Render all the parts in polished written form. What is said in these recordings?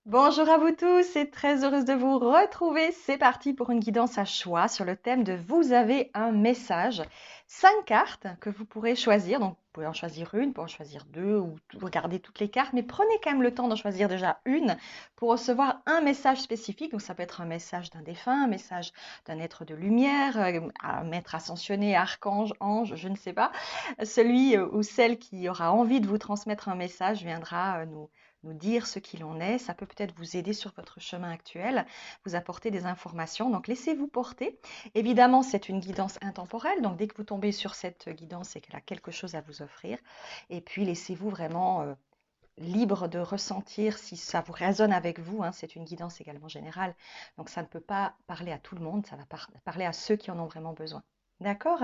Bonjour à vous tous et très heureuse de vous retrouver. C'est parti pour une guidance à choix sur le thème de vous avez un message. 5 cartes que vous pourrez choisir. Donc, vous pouvez en choisir une, vous pouvez en choisir deux ou regarder toutes les cartes. Mais prenez quand même le temps d'en choisir déjà une pour recevoir un message spécifique. Donc, ça peut être un message d'un défunt, un message d'un être de lumière, un maître ascensionné, archange, ange, je ne sais pas. Celui ou celle qui aura envie de vous transmettre un message viendra nous dire ce qu'il en est. Ça peut peut-être vous aider sur votre chemin actuel, vous apporter des informations. Donc, laissez-vous porter. Évidemment, c'est une guidance intemporelle. Donc, dès que vous tombez sur cette guidance, c'est qu'elle a quelque chose à vous offrir. Et puis, laissez-vous vraiment libre de ressentir si ça vous résonne avec vous. Hein. C'est une guidance également générale. Donc, ça ne peut pas parler à tout le monde. Ça va parler à ceux qui en ont vraiment besoin. D'accord?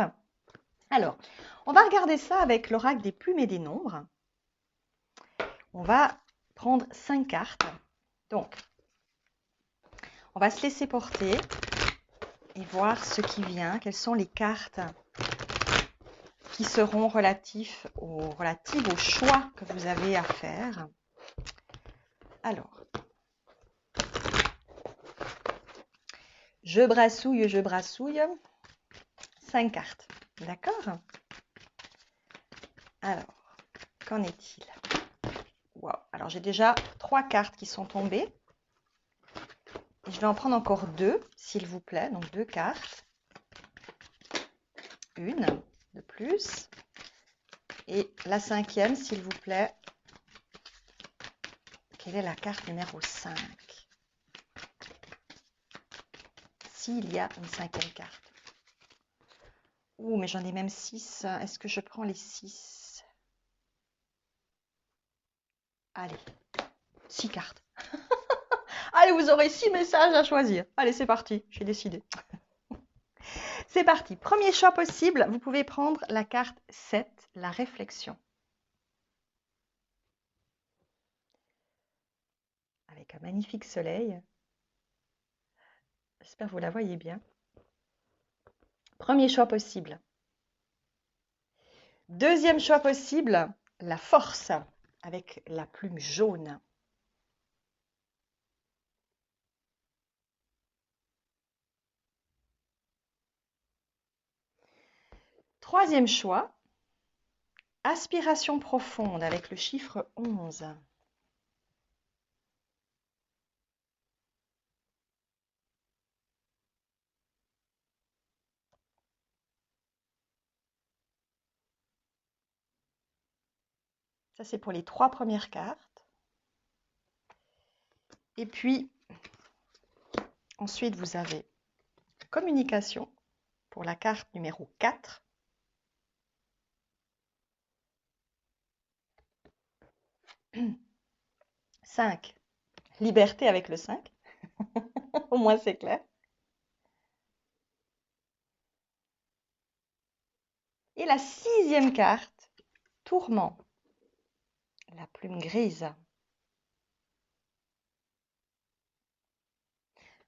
Alors, on va regarder ça avec l'oracle des plumes et des nombres. On va prendre 5 cartes. Donc, on va se laisser porter et voir ce qui vient. Quelles sont les cartes qui seront relatives au choix que vous avez à faire. Alors, je brassouille. 5 cartes. D'accord? Alors, qu'en est-il? Wow. Alors, j'ai déjà 3 cartes qui sont tombées. Et je vais en prendre encore 2, s'il vous plaît. Donc, 2 cartes. Une de plus. Et la 5e, s'il vous plaît. Quelle est la carte numéro 5? S'il y a une 5e carte. Ouh, mais j'en ai même 6. Est-ce que je prends les 6? Allez, 6 cartes. Allez, vous aurez 6 messages à choisir. Allez, c'est parti, j'ai décidé. C'est parti. Premier choix possible, vous pouvez prendre la carte 7, la réflexion. Avec un magnifique soleil. J'espère que vous la voyez bien. Premier choix possible. Deuxième choix possible, la force, avec la plume jaune. Troisième choix, aspiration profonde, avec le chiffre 11. Ça, c'est pour les 3 premières cartes. Et puis, ensuite, vous avez communication pour la carte numéro 4. « 5. Liberté avec le 5. Au moins, c'est clair. Et la 6e carte, tourment. La plume grise.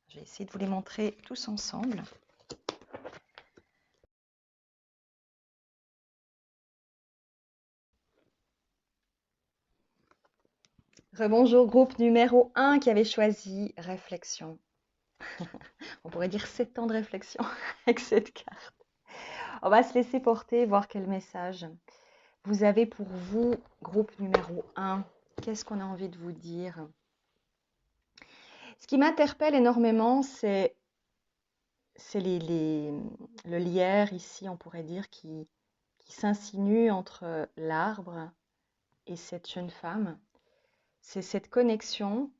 Je vais essayer de vous les montrer tous ensemble. Rebonjour, groupe numéro 1 qui avait choisi réflexion. On pourrait dire 7 ans de réflexion avec cette carte. On va se laisser porter, voir quel message vous avez pour vous, groupe numéro 1. Qu'est-ce qu'on a envie de vous dire? Ce qui m'interpelle énormément, c'est le lierre ici, on pourrait dire, qui s'insinue entre l'arbre et cette jeune femme. C'est cette connexion.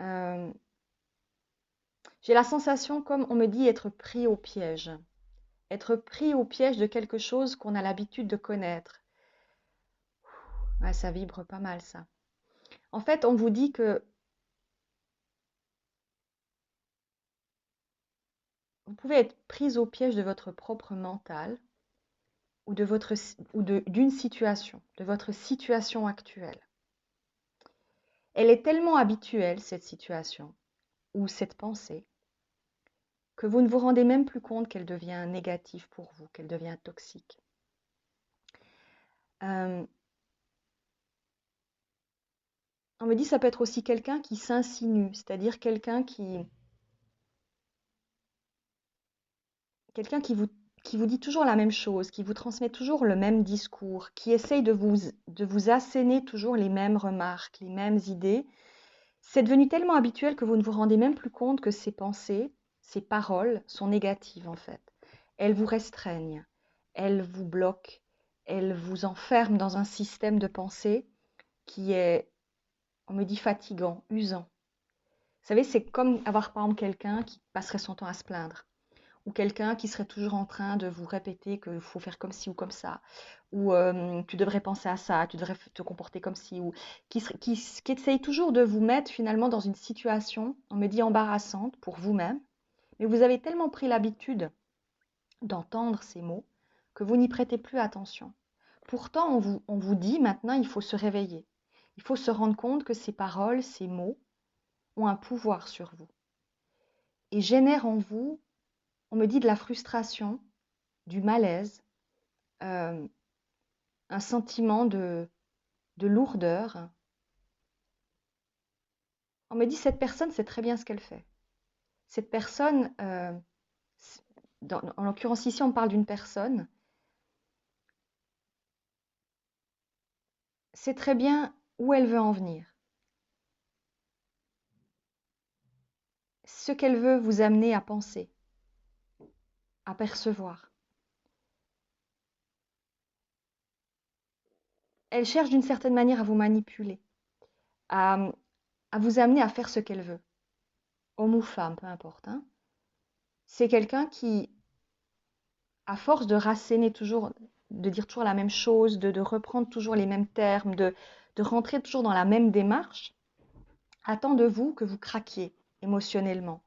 Euh, j'ai la sensation, comme on me dit, être pris au piège. Être pris au piège de quelque chose qu'on a l'habitude de connaître. Ouais, ça vibre pas mal, ça. En fait, on vous dit que vous pouvez être prise au piège de votre propre mental ou d'une situation, de votre situation actuelle. Elle est tellement habituelle, cette situation, ou cette pensée, que vous ne vous rendez même plus compte qu'elle devient négative pour vous, qu'elle devient toxique. Euh, On me dit ça peut être aussi quelqu'un qui s'insinue, c'est-à-dire quelqu'un qui vous dit toujours la même chose, qui vous transmet toujours le même discours, qui essaye de vous asséner toujours les mêmes remarques, les mêmes idées. C'est devenu tellement habituel que vous ne vous rendez même plus compte que ces pensées, ces paroles sont négatives en fait. Elles vous restreignent, elles vous bloquent, elles vous enferment dans un système de pensée qui est, on me dit, fatigant, usant. Vous savez, c'est comme avoir par exemple quelqu'un qui passerait son temps à se plaindre, ou quelqu'un qui serait toujours en train de vous répéter qu'il faut faire comme ci ou comme ça, ou tu devrais penser à ça, tu devrais te comporter comme ci, ou qui essaye toujours de vous mettre finalement dans une situation, on me dit embarrassante pour vous-même, mais vous avez tellement pris l'habitude d'entendre ces mots que vous n'y prêtez plus attention. Pourtant, on vous dit maintenant, il faut se réveiller. Il faut se rendre compte que ces paroles, ces mots ont un pouvoir sur vous et génèrent en vous, on me dit, de la frustration, du malaise, euh, un sentiment de lourdeur. On me dit, cette personne sait très bien ce qu'elle fait. Cette personne, en l'occurrence ici, on parle d'une personne, sait très bien où elle veut en venir, ce qu'elle veut vous amener à penser, à percevoir. Elle cherche d'une certaine manière à vous manipuler, à, à vous amener à faire ce qu'elle veut, homme ou femme, peu importe, hein. C'est quelqu'un qui, à force de rasséner toujours, de dire toujours la même chose, de reprendre toujours les mêmes termes, de rentrer toujours dans la même démarche, attend de vous que vous craquiez émotionnellement.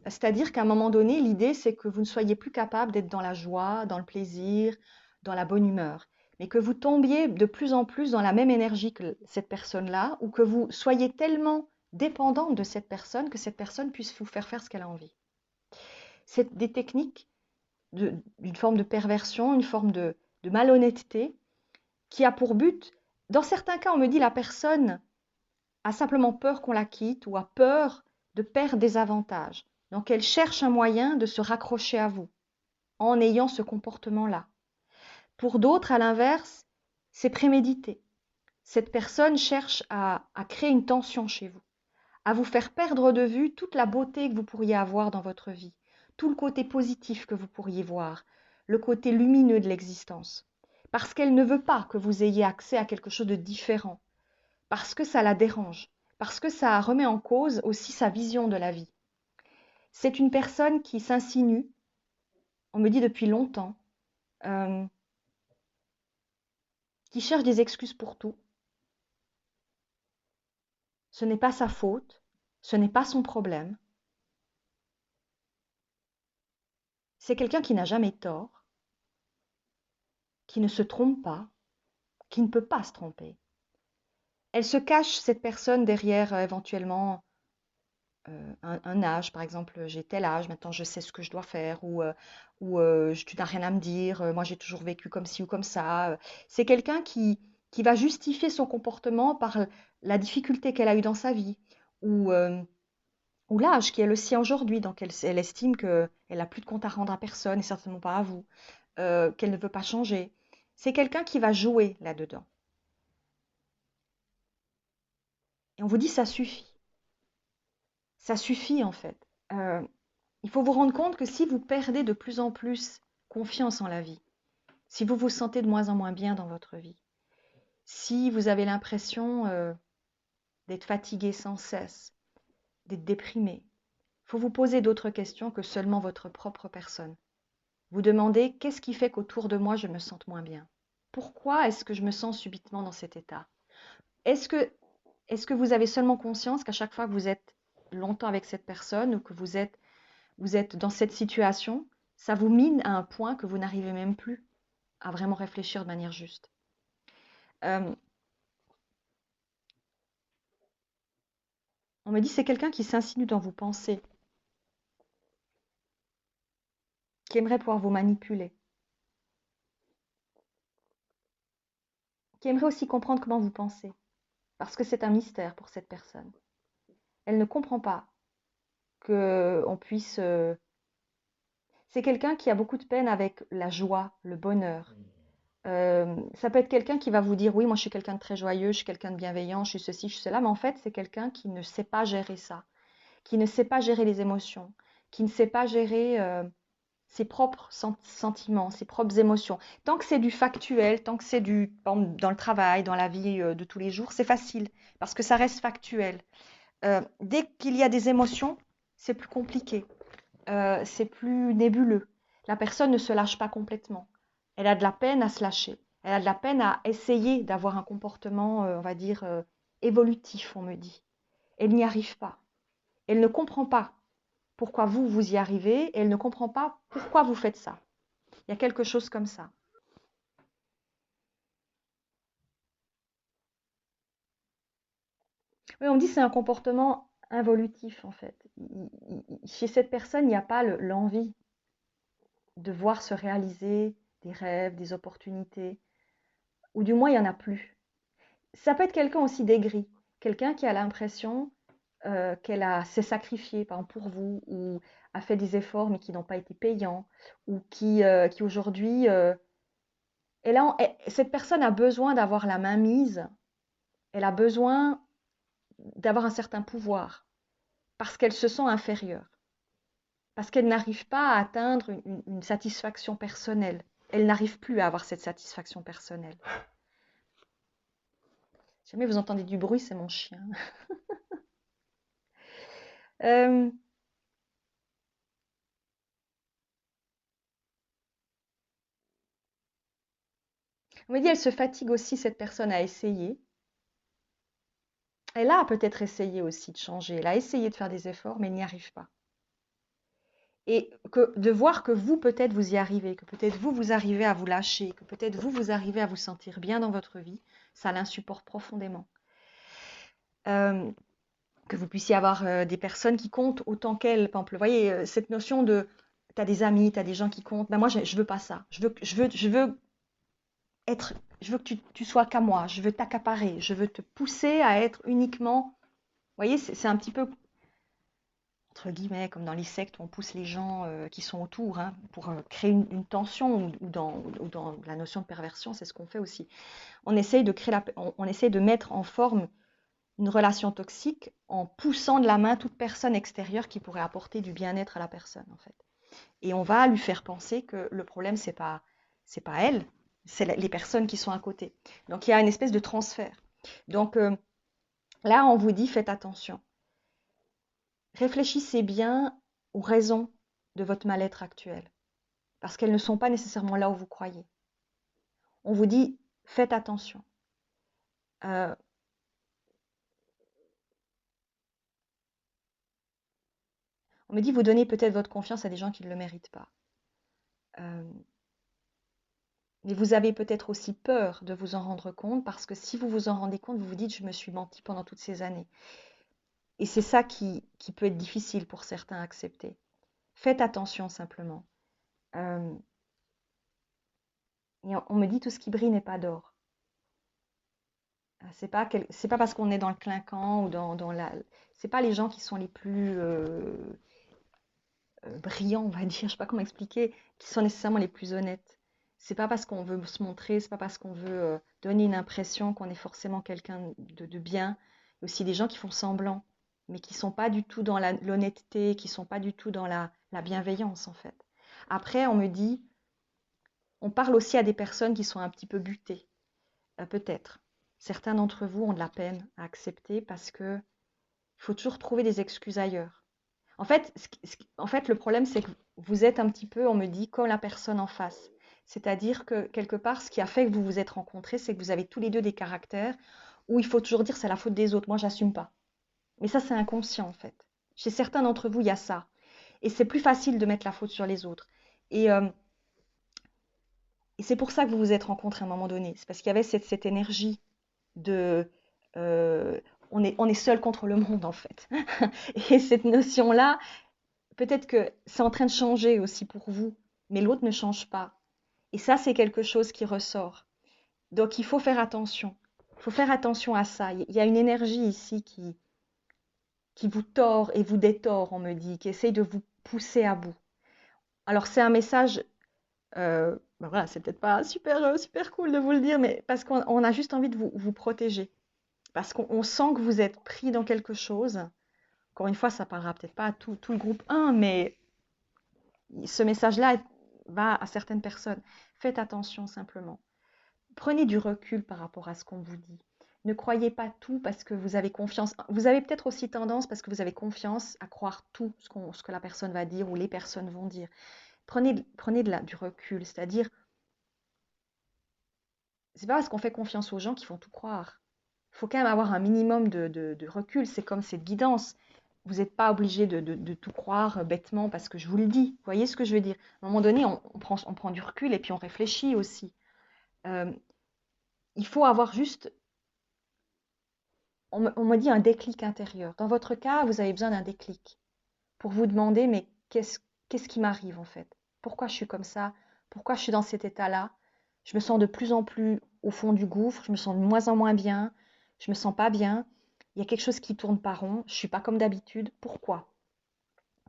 C'est-à-dire qu'à un moment donné, l'idée, c'est que vous ne soyez plus capable d'être dans la joie, dans le plaisir, dans la bonne humeur, mais que vous tombiez de plus en plus dans la même énergie que cette personne-là, ou que vous soyez tellement dépendante de cette personne que cette personne puisse vous faire faire ce qu'elle a envie. C'est des techniques d'une forme de perversion, une forme de malhonnêteté qui a pour but, dans certains cas, on me dit la personne a simplement peur qu'on la quitte ou a peur de perdre des avantages. Donc elle cherche un moyen de se raccrocher à vous en ayant ce comportement-là. Pour d'autres, à l'inverse, c'est prémédité. Cette personne cherche à créer une tension chez vous, à vous faire perdre de vue toute la beauté que vous pourriez avoir dans votre vie, tout le côté positif que vous pourriez voir, le côté lumineux de l'existence. Parce qu'elle ne veut pas que vous ayez accès à quelque chose de différent, parce que ça la dérange, parce que ça remet en cause aussi sa vision de la vie. C'est une personne qui s'insinue, on me dit depuis longtemps, euh, qui cherche des excuses pour tout. Ce n'est pas sa faute, ce n'est pas son problème. C'est quelqu'un qui n'a jamais tort, qui ne se trompe pas, qui ne peut pas se tromper. Elle se cache, cette personne, derrière éventuellement un âge. Par exemple, j'ai tel âge, maintenant je sais ce que je dois faire, ou tu n'as rien à me dire, moi j'ai toujours vécu comme ci ou comme ça. C'est quelqu'un qui va justifier son comportement par la difficulté qu'elle a eue dans sa vie, ou, euh, ou l'âge qui est le sien aujourd'hui. Donc elle estime qu'elle n'a plus de compte à rendre à personne, et certainement pas à vous, qu'elle ne veut pas changer. C'est quelqu'un qui va jouer là-dedans. Et on vous dit ça suffit. Ça suffit en fait. Euh, il faut vous rendre compte que si vous perdez de plus en plus confiance en la vie, si vous vous sentez de moins en moins bien dans votre vie, si vous avez l'impression d'être fatigué sans cesse, d'être déprimé, il faut vous poser d'autres questions que seulement votre propre personne. Vous demandez qu'est-ce qui fait qu'autour de moi je me sente moins bien? Pourquoi est-ce que je me sens subitement dans cet état? Est-ce que, est-ce que vous avez seulement conscience qu'à chaque fois que vous êtes longtemps avec cette personne ou que vous êtes dans cette situation, ça vous mine à un point que vous n'arrivez même plus à vraiment réfléchir de manière juste. Euh, on me dit c'est quelqu'un qui s'insinue dans vos pensées, qui aimerait pouvoir vous manipuler, qui aimerait aussi comprendre comment vous pensez. parce que c'est un mystère pour cette personne. Elle ne comprend pas qu'on puisse... C'est quelqu'un qui a beaucoup de peine avec la joie, le bonheur. Ça peut être quelqu'un qui va vous dire, oui, moi je suis quelqu'un de très joyeux, je suis quelqu'un de bienveillant, je suis ceci, je suis cela, mais en fait, c'est quelqu'un qui ne sait pas gérer ça, qui ne sait pas gérer les émotions, qui ne sait pas gérer ses propres sentiments, ses propres émotions. Tant que c'est du factuel, tant que c'est du dans le travail, dans la vie de tous les jours, c'est facile parce que ça reste factuel. Dès qu'il y a des émotions, c'est plus compliqué, c'est plus nébuleux. La personne ne se lâche pas complètement. Elle a de la peine à se lâcher. Elle a de la peine à essayer d'avoir un comportement, on va dire, évolutif, on me dit. Elle n'y arrive pas. Elle ne comprend pas pourquoi vous, vous y arrivez, et elle ne comprend pas pourquoi vous faites ça. Il y a quelque chose comme ça. Oui, on dit que c'est un comportement involutif, en fait. Chez cette personne, il n'y a pas l'envie de voir se réaliser des rêves, des opportunités, ou du moins, il n'y en a plus. Ça peut être quelqu'un aussi d'aigri, quelqu'un qui a l'impression s'est sacrifiée, par exemple, pour vous, ou a fait des efforts mais qui n'ont pas été payants, ou qui aujourd'hui, cette personne a besoin d'avoir la main mise, elle a besoin d'avoir un certain pouvoir, parce qu'elle se sent inférieure, parce qu'elle n'arrive pas à atteindre une satisfaction personnelle. Elle n'arrive plus à avoir cette satisfaction personnelle. Si jamais vous entendez du bruit, c'est mon chien. Euh, on me dit, elle se fatigue aussi, cette personne, à essayer. Elle a peut-être essayé aussi de changer, elle a essayé de faire des efforts, mais elle n'y arrive pas. Et de voir que vous, peut-être, vous y arrivez, que peut-être vous, vous arrivez à vous lâcher, que peut-être vous, vous arrivez à vous sentir bien dans votre vie, ça l'insupporte profondément. Euh, que vous puissiez avoir des personnes qui comptent autant qu'elles. Par exemple, vous voyez, cette notion de, tu as des amis, tu as des gens qui comptent, ben moi, je ne veux pas ça. Être, je veux que tu sois qu'à moi, je veux t'accaparer, je veux te pousser à être uniquement... Vous voyez, c'est un petit peu entre guillemets, comme dans les sectes où on pousse les gens qui sont autour hein, pour créer une tension ou dans la notion de perversion, c'est ce qu'on fait aussi. On essaye de créer on essaye de mettre en forme une relation toxique en poussant de la main toute personne extérieure qui pourrait apporter du bien-être à la personne en fait. Et on va lui faire penser que le problème c'est pas elle, c'est les personnes qui sont à côté. Donc il y a une espèce de transfert. Donc là on vous dit faites attention. Réfléchissez bien aux raisons de votre mal-être actuel, parce qu'elles ne sont pas nécessairement là où vous croyez. On vous dit, faites attention. Euh, on me dit, vous donnez peut-être votre confiance à des gens qui ne le méritent pas. Euh, mais vous avez peut-être aussi peur de vous en rendre compte, parce que si vous vous en rendez compte, vous vous dites, je me suis menti pendant toutes ces années. Et c'est ça qui peut être difficile pour certains à accepter. Faites attention simplement. Euh, et on me dit, tout ce qui brille n'est pas d'or. C'est pas parce qu'on est dans le clinquant ou dans la... C'est pas les gens qui sont les plus brillants, on va dire, je sais pas comment expliquer, qui sont nécessairement les plus honnêtes. C'est pas parce qu'on veut se montrer, c'est pas parce qu'on veut donner une impression qu'on est forcément quelqu'un de bien. Il y a aussi des gens qui font semblant, mais qui sont pas du tout dans l'honnêteté, qui sont pas du tout dans la bienveillance, en fait. Après, on me dit, on parle aussi à des personnes qui sont un petit peu butées. Peut-être. Certains d'entre vous ont de la peine à accepter parce que il faut toujours trouver des excuses ailleurs. En fait, le problème, c'est que vous êtes un petit peu, on me dit, comme la personne en face. C'est-à-dire que quelque part, ce qui a fait que vous vous êtes rencontrés, c'est que vous avez tous les deux des caractères où il faut toujours dire c'est la faute des autres. Moi, j'assume pas. Mais ça, c'est inconscient en fait. Chez certains d'entre vous, il y a ça. Et c'est plus facile de mettre la faute sur les autres. Et, euh, et c'est pour ça que vous vous êtes rencontrés à un moment donné. C'est parce qu'il y avait cette énergie de on est seul contre le monde en fait. Et cette notion-là, peut-être que c'est en train de changer aussi pour vous, mais l'autre ne change pas. Et ça, c'est quelque chose qui ressort. Donc il faut faire attention. Il faut faire attention à ça. Il y a une énergie ici qui vous tord et vous détord, on me dit, qui essaye de vous pousser à bout. Alors c'est un message, ben voilà, c'est peut-être pas super, super cool de vous le dire, mais parce qu'on a juste envie de vous protéger. Parce qu'on sent que vous êtes pris dans quelque chose. Encore une fois, ça parlera peut-être pas à tout le groupe 1, mais ce message-là va à certaines personnes. Faites attention simplement. Prenez du recul par rapport à ce qu'on vous dit. Ne croyez pas tout parce que vous avez confiance. Vous avez peut-être aussi tendance, parce que vous avez confiance, à croire tout ce que la personne va dire ou les personnes vont dire. Prenez du recul, c'est-à-dire, c'est pas parce qu'on fait confiance aux gens qu'ils vont tout croire. Il faut quand même avoir un minimum de recul. C'est comme cette guidance. Vous n'êtes pas obligé de tout croire bêtement parce que je vous le dis. Vous voyez ce que je veux dire? À un moment donné, on prend du recul et puis on réfléchit aussi. Euh, il faut avoir juste, on me dit un déclic intérieur. Dans votre cas, vous avez besoin d'un déclic pour vous demander, mais qu'est-ce qui m'arrive en fait? Pourquoi je suis comme ça? Pourquoi je suis dans cet état-là? Je me sens de plus en plus au fond du gouffre, je me sens de moins en moins bien, je me sens pas bien. Il y a quelque chose qui tourne pas rond, je suis pas comme d'habitude. Pourquoi?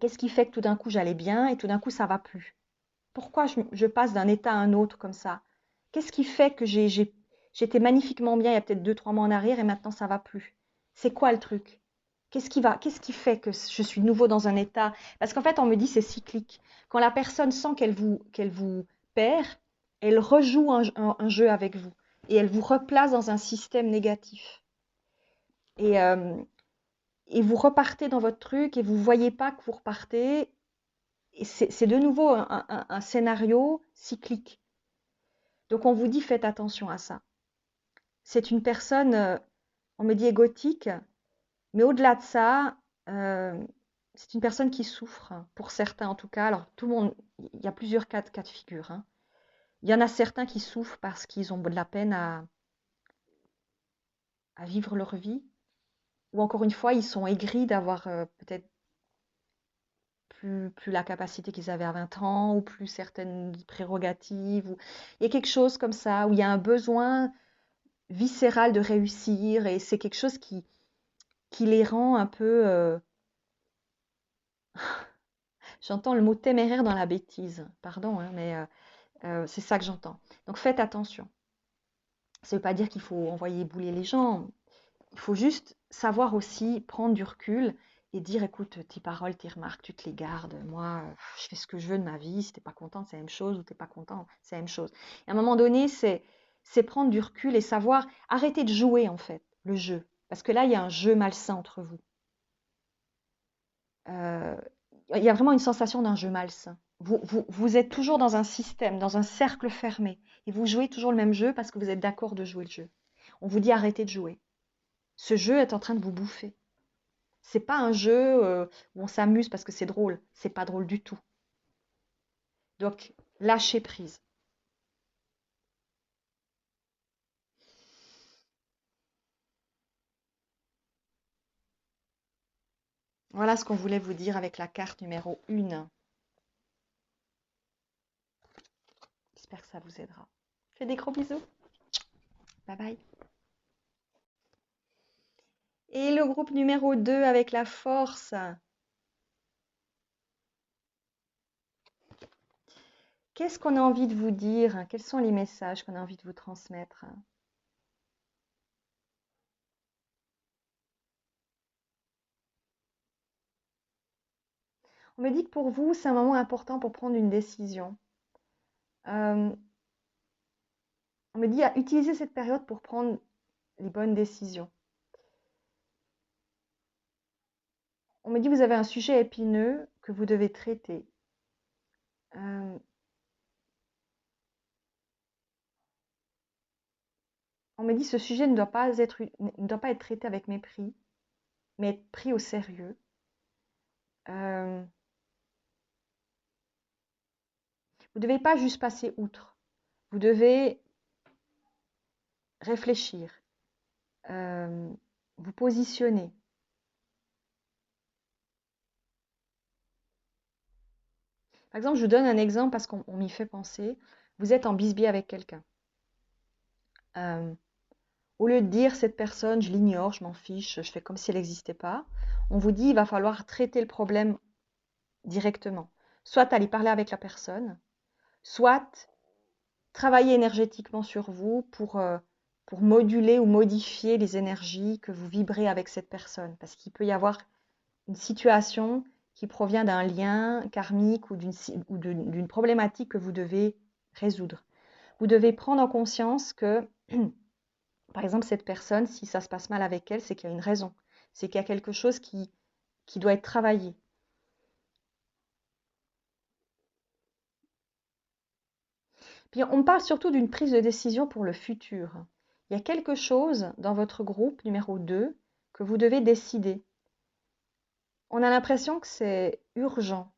Qu'est-ce qui fait que tout d'un coup j'allais bien et tout d'un coup ça va plus? Pourquoi je passe d'un état à un autre comme ça? Qu'est-ce qui fait que j'étais magnifiquement bien il y a peut-être 2, 3 mois en arrière et maintenant ça va plus? C'est quoi le truc? Qu'est-ce qui fait que je suis de nouveau dans un état? Parce qu'en fait, on me dit c'est cyclique. Quand la personne sent qu'elle vous perd, elle rejoue un jeu avec vous et elle vous replace dans un système négatif. Et, euh, et vous repartez dans votre truc et vous voyez pas que vous repartez. Et c'est de nouveau un scénario cyclique. Donc on vous dit faites attention à ça. C'est une personne, on me dit égotique, mais au-delà de ça, c'est une personne qui souffre, pour certains en tout cas. Alors tout le monde, il y a plusieurs cas de figure, hein. Il y en a certains qui souffrent parce qu'ils ont de la peine à vivre leur vie, ou encore une fois, ils sont aigris d'avoir peut-être plus la capacité qu'ils avaient à 20 ans, ou plus certaines prérogatives. Il y a quelque chose comme ça, où il y a un besoin viscéral de réussir, et c'est quelque chose qui les rend un peu... j'entends le mot téméraire dans la bêtise, pardon, hein, mais c'est ça que j'entends. Donc faites attention. Ça ne veut pas dire qu'il faut envoyer bouler les gens. Il faut juste savoir aussi prendre du recul et dire, écoute, tes paroles, tes remarques, tu te les gardes. Moi, je fais ce que je veux de ma vie. Si tu n'es pas content, c'est la même chose. Ou tu n'es pas content, c'est la même chose. Et à un moment donné, c'est prendre du recul et savoir arrêter de jouer, en fait, le jeu. Parce que là, il y a un jeu malsain entre vous. Euh, il y a vraiment une sensation d'un jeu malsain. Vous êtes toujours dans un système, dans un cercle fermé. Et vous jouez toujours le même jeu parce que vous êtes d'accord de jouer le jeu. On vous dit arrêtez de jouer. Ce jeu est en train de vous bouffer. C'est pas un jeu où on s'amuse parce que c'est drôle. C'est pas drôle du tout. Donc, lâchez prise. Voilà ce qu'on voulait vous dire avec la carte numéro 1. J'espère que ça vous aidera. Je fais des gros bisous. Bye bye. Et le groupe numéro 2 avec la force. Qu'est-ce qu'on a envie de vous dire? Quels sont les messages qu'on a envie de vous transmettre? On me dit que pour vous, c'est un moment important pour prendre une décision. Euh, on me dit à utiliser cette période pour prendre les bonnes décisions. On me dit que vous avez un sujet épineux que vous devez traiter. Euh, on me dit que ce sujet ne doit pas être traité avec mépris, mais être pris au sérieux. Euh, vous ne devez pas juste passer outre. Vous devez réfléchir, euh, vous positionner. Par exemple, je vous donne un exemple parce qu'on m'y fait penser. Vous êtes en bisbille avec quelqu'un. Euh, Au lieu de dire cette personne, je l'ignore, je m'en fiche, je fais comme si elle n'existait pas, on vous dit il va falloir traiter le problème directement. Soit aller parler avec la personne, soit travailler énergétiquement sur vous pour moduler ou modifier les énergies que vous vibrez avec cette personne. Parce qu'il peut y avoir une situation qui provient d'un lien karmique ou d'une problématique que vous devez résoudre. Vous devez prendre en conscience que, par exemple, cette personne, si ça se passe mal avec elle, c'est qu'il y a une raison. C'est qu'il y a quelque chose qui doit être travaillé. Puis on parle surtout d'une prise de décision pour le futur. Il y a quelque chose dans votre groupe numéro 2 que vous devez décider. On a l'impression que c'est urgent.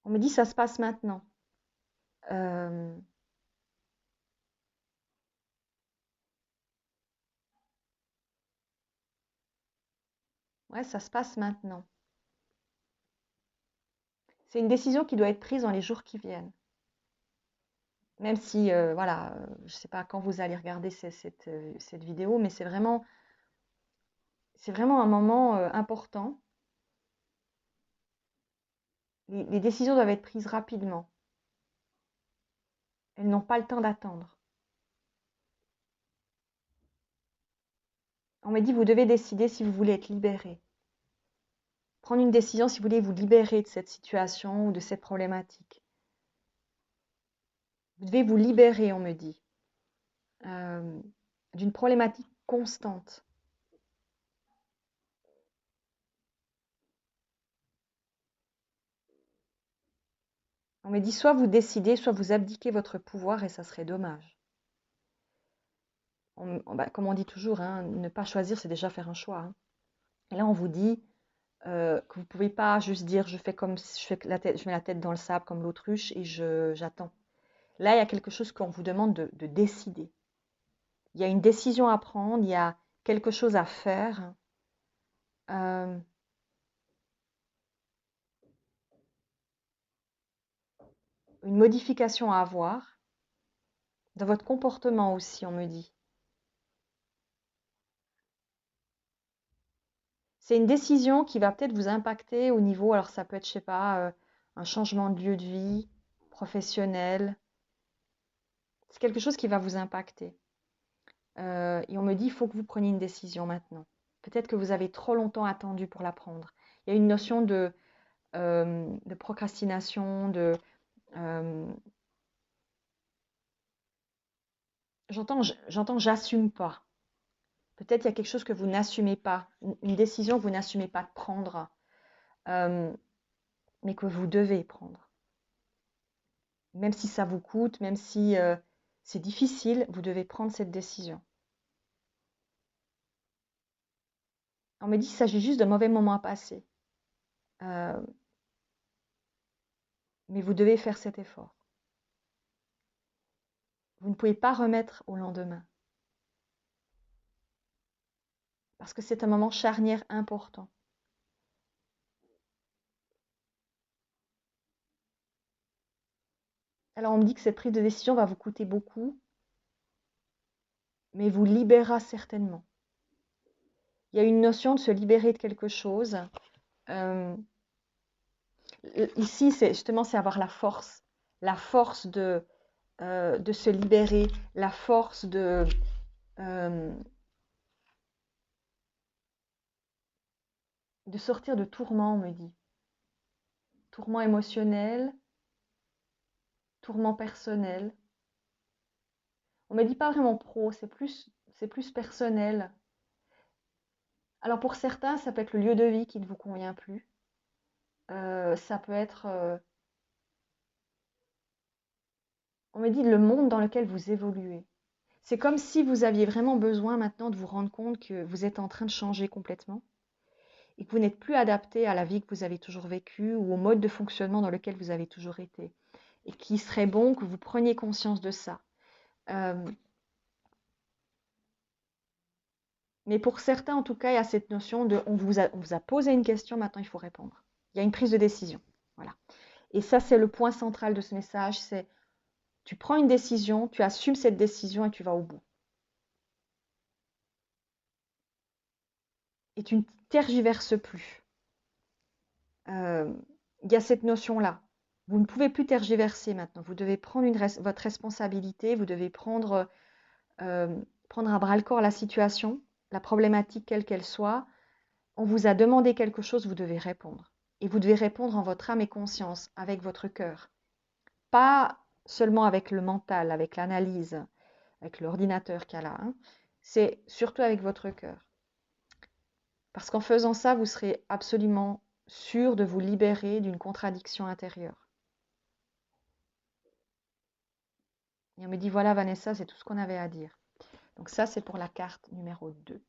On me dit ça se passe maintenant. Euh, ouais, ça se passe maintenant. C'est une décision qui doit être prise dans les jours qui viennent. Même si, voilà, je ne sais pas quand vous allez regarder cette vidéo, mais c'est vraiment un moment important. Les décisions doivent être prises rapidement. Elles n'ont pas le temps d'attendre. On m'a dit, vous devez décider si vous voulez être libéré. Prendre une décision si vous voulez vous libérer de cette situation ou de cette problématique. Vous devez vous libérer, on me dit, euh, d'une problématique constante. On me dit, soit vous décidez, soit vous abdiquez votre pouvoir et ça serait dommage. Comme on dit toujours, hein, ne pas choisir, c'est déjà faire un choix. Hein. Et là, on vous dit que vous ne pouvez pas juste dire je fais comme si je mets la tête dans le sable comme l'autruche et j'attends. Là, il y a quelque chose qu'on vous demande de décider. Il y a une décision à prendre, il y a quelque chose à faire. Euh, une modification à avoir. Dans votre comportement aussi, on me dit. C'est une décision qui va peut-être vous impacter au niveau, alors ça peut être, je sais pas, un changement de lieu de vie, professionnel. C'est quelque chose qui va vous impacter. Et on me dit, il faut que vous preniez une décision maintenant. Peut-être que vous avez trop longtemps attendu pour la prendre. Il y a une notion de procrastination, euh, j'entends j'assume pas. Peut-être il y a quelque chose que vous n'assumez pas, une décision que vous n'assumez pas de prendre, euh, mais que vous devez prendre. Même si ça vous coûte, même si c'est difficile, vous devez prendre cette décision. On me dit qu'il s'agit juste d'un mauvais moment à passer, euh, mais vous devez faire cet effort. Vous ne pouvez pas remettre au lendemain, parce que c'est un moment charnière important. Alors on me dit que cette prise de décision va vous coûter beaucoup, mais vous libérera certainement. Il y a une notion de se libérer de quelque chose. Euh, Ici, c'est avoir la force de se libérer, la force euh, de sortir de tourments, on me dit. Tourments émotionnels, tourments personnels. On me dit pas vraiment pro, c'est plus personnel. Alors pour certains, ça peut être le lieu de vie qui ne vous convient plus. Ça peut être, on me dit, le monde dans lequel vous évoluez. C'est comme si vous aviez vraiment besoin maintenant de vous rendre compte que vous êtes en train de changer complètement et que vous n'êtes plus adapté à la vie que vous avez toujours vécue ou au mode de fonctionnement dans lequel vous avez toujours été. Et qu'il serait bon que vous preniez conscience de ça. Euh, mais pour certains, en tout cas, il y a cette notion de on vous a posé une question, maintenant il faut répondre. Il y a une prise de décision. Voilà. Et ça, c'est le point central de ce message, c'est Tu prends une décision, tu assumes cette décision et tu vas au bout. Et tu ne tergiverses plus. Il y a cette notion-là. Vous ne pouvez plus tergiverser maintenant. Vous devez prendre votre responsabilité, vous devez prendre à bras-le-corps la situation, la problématique quelle qu'elle soit. On vous a demandé quelque chose, vous devez répondre. Et vous devez répondre en votre âme et conscience, avec votre cœur. Pas seulement avec le mental, avec l'analyse, avec l'ordinateur qu'il y a là. Hein. C'est surtout avec votre cœur. Parce qu'en faisant ça, vous serez absolument sûr de vous libérer d'une contradiction intérieure. Et on me dit, voilà Vanessa, c'est tout ce qu'on avait à dire. Donc ça, c'est pour la carte numéro 2.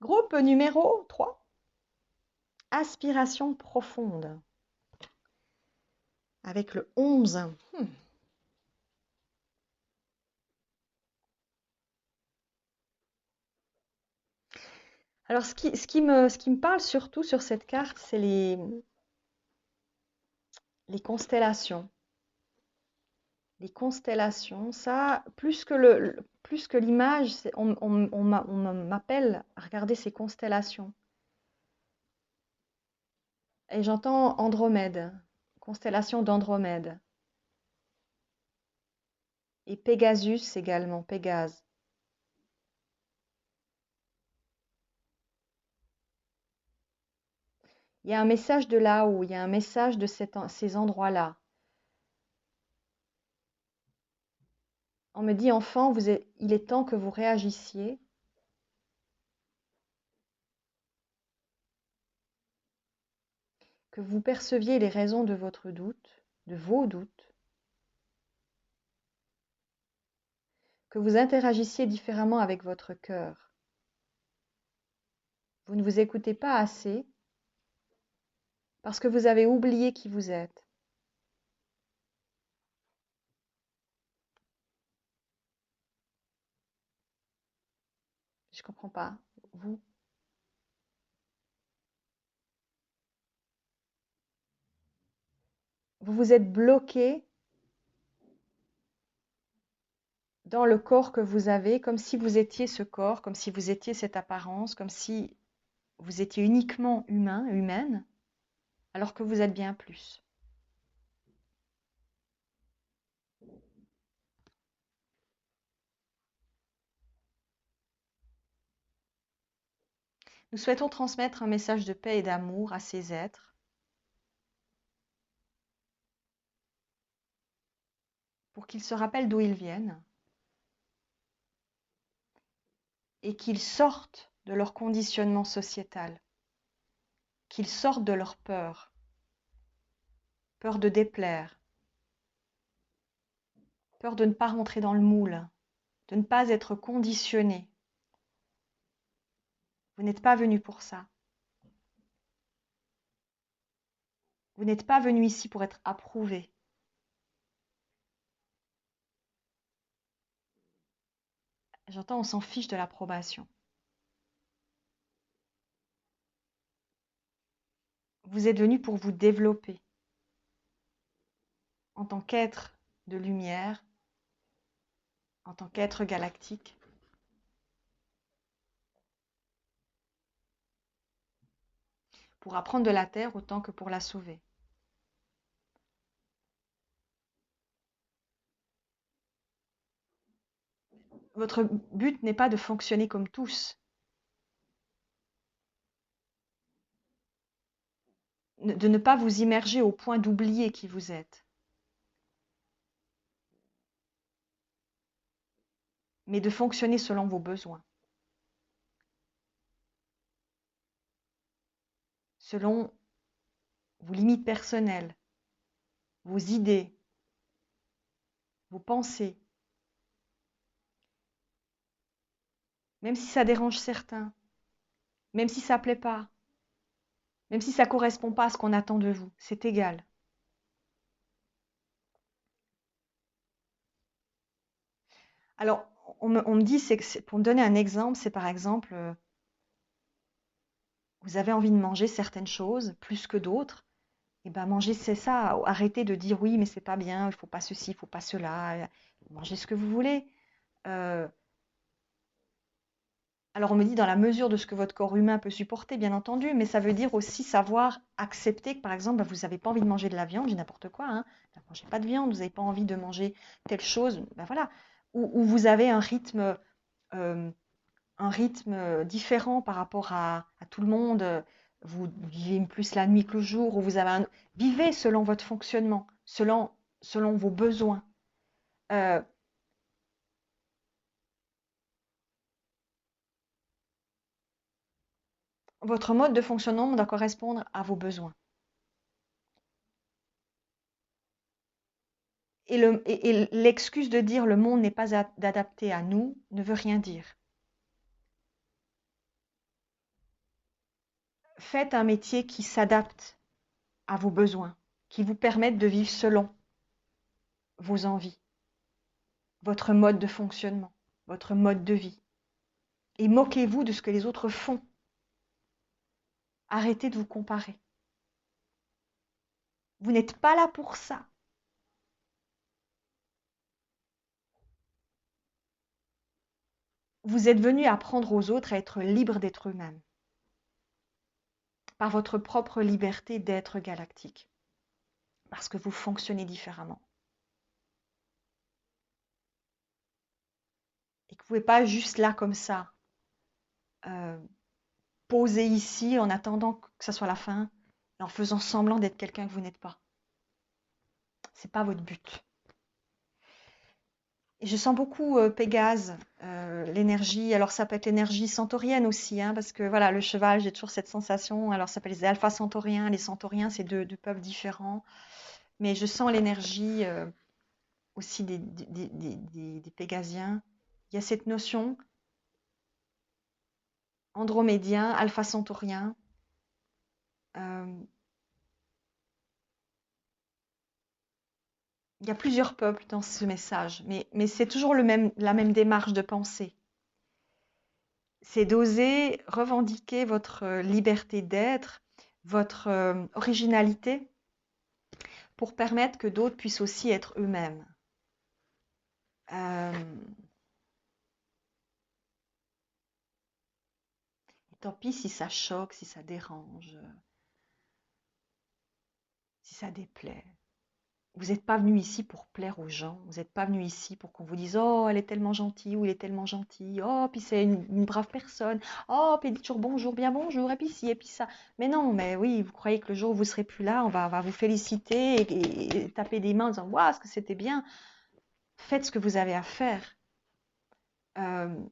Groupe numéro 3. Aspiration profonde. Avec le 11. Alors, ce qui me parle surtout sur cette carte, c'est les constellations. Les constellations, ça, plus que l'image, on m'appelle à regarder ces constellations. Et j'entends Andromède, constellation d'Andromède. Et Pégasus également, Pégase. Il y a un message de là-haut, il y a un message de ces endroits-là. On me dit, enfant, il est temps que vous réagissiez. Que vous perceviez les raisons de votre doute, de vos doutes. Que vous interagissiez différemment avec votre cœur. Vous ne vous écoutez pas assez parce que vous avez oublié qui vous êtes. Je ne comprends pas. Vous vous êtes bloqué dans le corps que vous avez, comme si vous étiez ce corps, comme si vous étiez cette apparence, comme si vous étiez uniquement humain, humaine, alors que vous êtes bien plus. Nous souhaitons transmettre un message de paix et d'amour à ces êtres pour qu'ils se rappellent d'où ils viennent et qu'ils sortent de leur conditionnement sociétal, qu'ils sortent de leur peur, peur de déplaire, peur de ne pas rentrer dans le moule, de ne pas être conditionné. Vous n'êtes pas venu pour ça. Vous n'êtes pas venu ici pour être approuvé. J'entends, on s'en fiche de l'approbation. Vous êtes venu pour vous développer en tant qu'être de lumière, en tant qu'être galactique. Pour apprendre de la Terre autant que pour la sauver. Votre but n'est pas de fonctionner comme tous, de ne pas vous immerger au point d'oublier qui vous êtes, mais de fonctionner selon vos besoins, selon vos limites personnelles, vos idées, vos pensées, même si ça dérange certains, même si ça ne plaît pas, même si ça ne correspond pas à ce qu'on attend de vous, c'est égal. Alors, on me dit, pour me donner un exemple, c'est par exemple, Vous avez envie de manger certaines choses plus que d'autres. Et ben manger, c'est ça. Arrêtez de dire oui, mais c'est pas bien, il faut pas ceci, il faut pas cela. Mangez ce que vous voulez. Euh, alors on me dit dans la mesure de ce que votre corps humain peut supporter, bien entendu, mais ça veut dire aussi savoir accepter que par exemple, bah, vous n'avez pas envie de manger de la viande, j'ai n'importe quoi, hein. Ne mangez pas de viande, vous n'avez pas envie de manger telle chose, ben voilà. Ou vous avez euh, un rythme différent par rapport à tout le monde. Vous vivez plus la nuit que le jour, ou vous avez vivez selon votre fonctionnement, selon vos besoins. Euh, Votre mode de fonctionnement doit correspondre à vos besoins. Et l'excuse de dire le monde n'est pas adapté à nous ne veut rien dire. Faites un métier qui s'adapte à vos besoins, qui vous permette de vivre selon vos envies, votre mode de fonctionnement, votre mode de vie. Et moquez-vous de ce que les autres font. Arrêtez de vous comparer. Vous n'êtes pas là pour ça. Vous êtes venu apprendre aux autres à être libres d'être eux-mêmes, par votre propre liberté d'être galactique, parce que vous fonctionnez différemment. Et que vous ne pouvez pas juste là comme ça, euh, poser ici en attendant que ça soit la fin, et en faisant semblant d'être quelqu'un que vous n'êtes pas. C'est pas votre but. Et je sens beaucoup Pégase, l'énergie. Alors ça peut être l'énergie centaurienne aussi, hein, parce que voilà, le cheval, j'ai toujours cette sensation. Alors ça s'appelle les alpha centauriens, les centauriens, c'est deux peuples différents. Mais je sens l'énergie aussi des Pégasiens. Il y a cette notion andromédien, alpha centaurien. euh, Il y a plusieurs peuples dans ce message, mais c'est toujours la même démarche de pensée. C'est d'oser revendiquer votre liberté d'être, votre originalité, pour permettre que d'autres puissent aussi être eux-mêmes. Euh, et tant pis si ça choque, si ça dérange, si ça déplaît. Vous n'êtes pas venu ici pour plaire aux gens. Vous n'êtes pas venu ici pour qu'on vous dise oh, elle est tellement gentille ou il est tellement gentil. Oh, puis c'est une brave personne. Oh, puis il dit toujours bonjour, bien bonjour, et puis ci, et puis ça. Mais non, mais oui, vous croyez que le jour où vous serez plus là, on va vous féliciter et taper des mains en disant waouh, ce que c'était bien. Faites ce que vous avez à faire. Euh,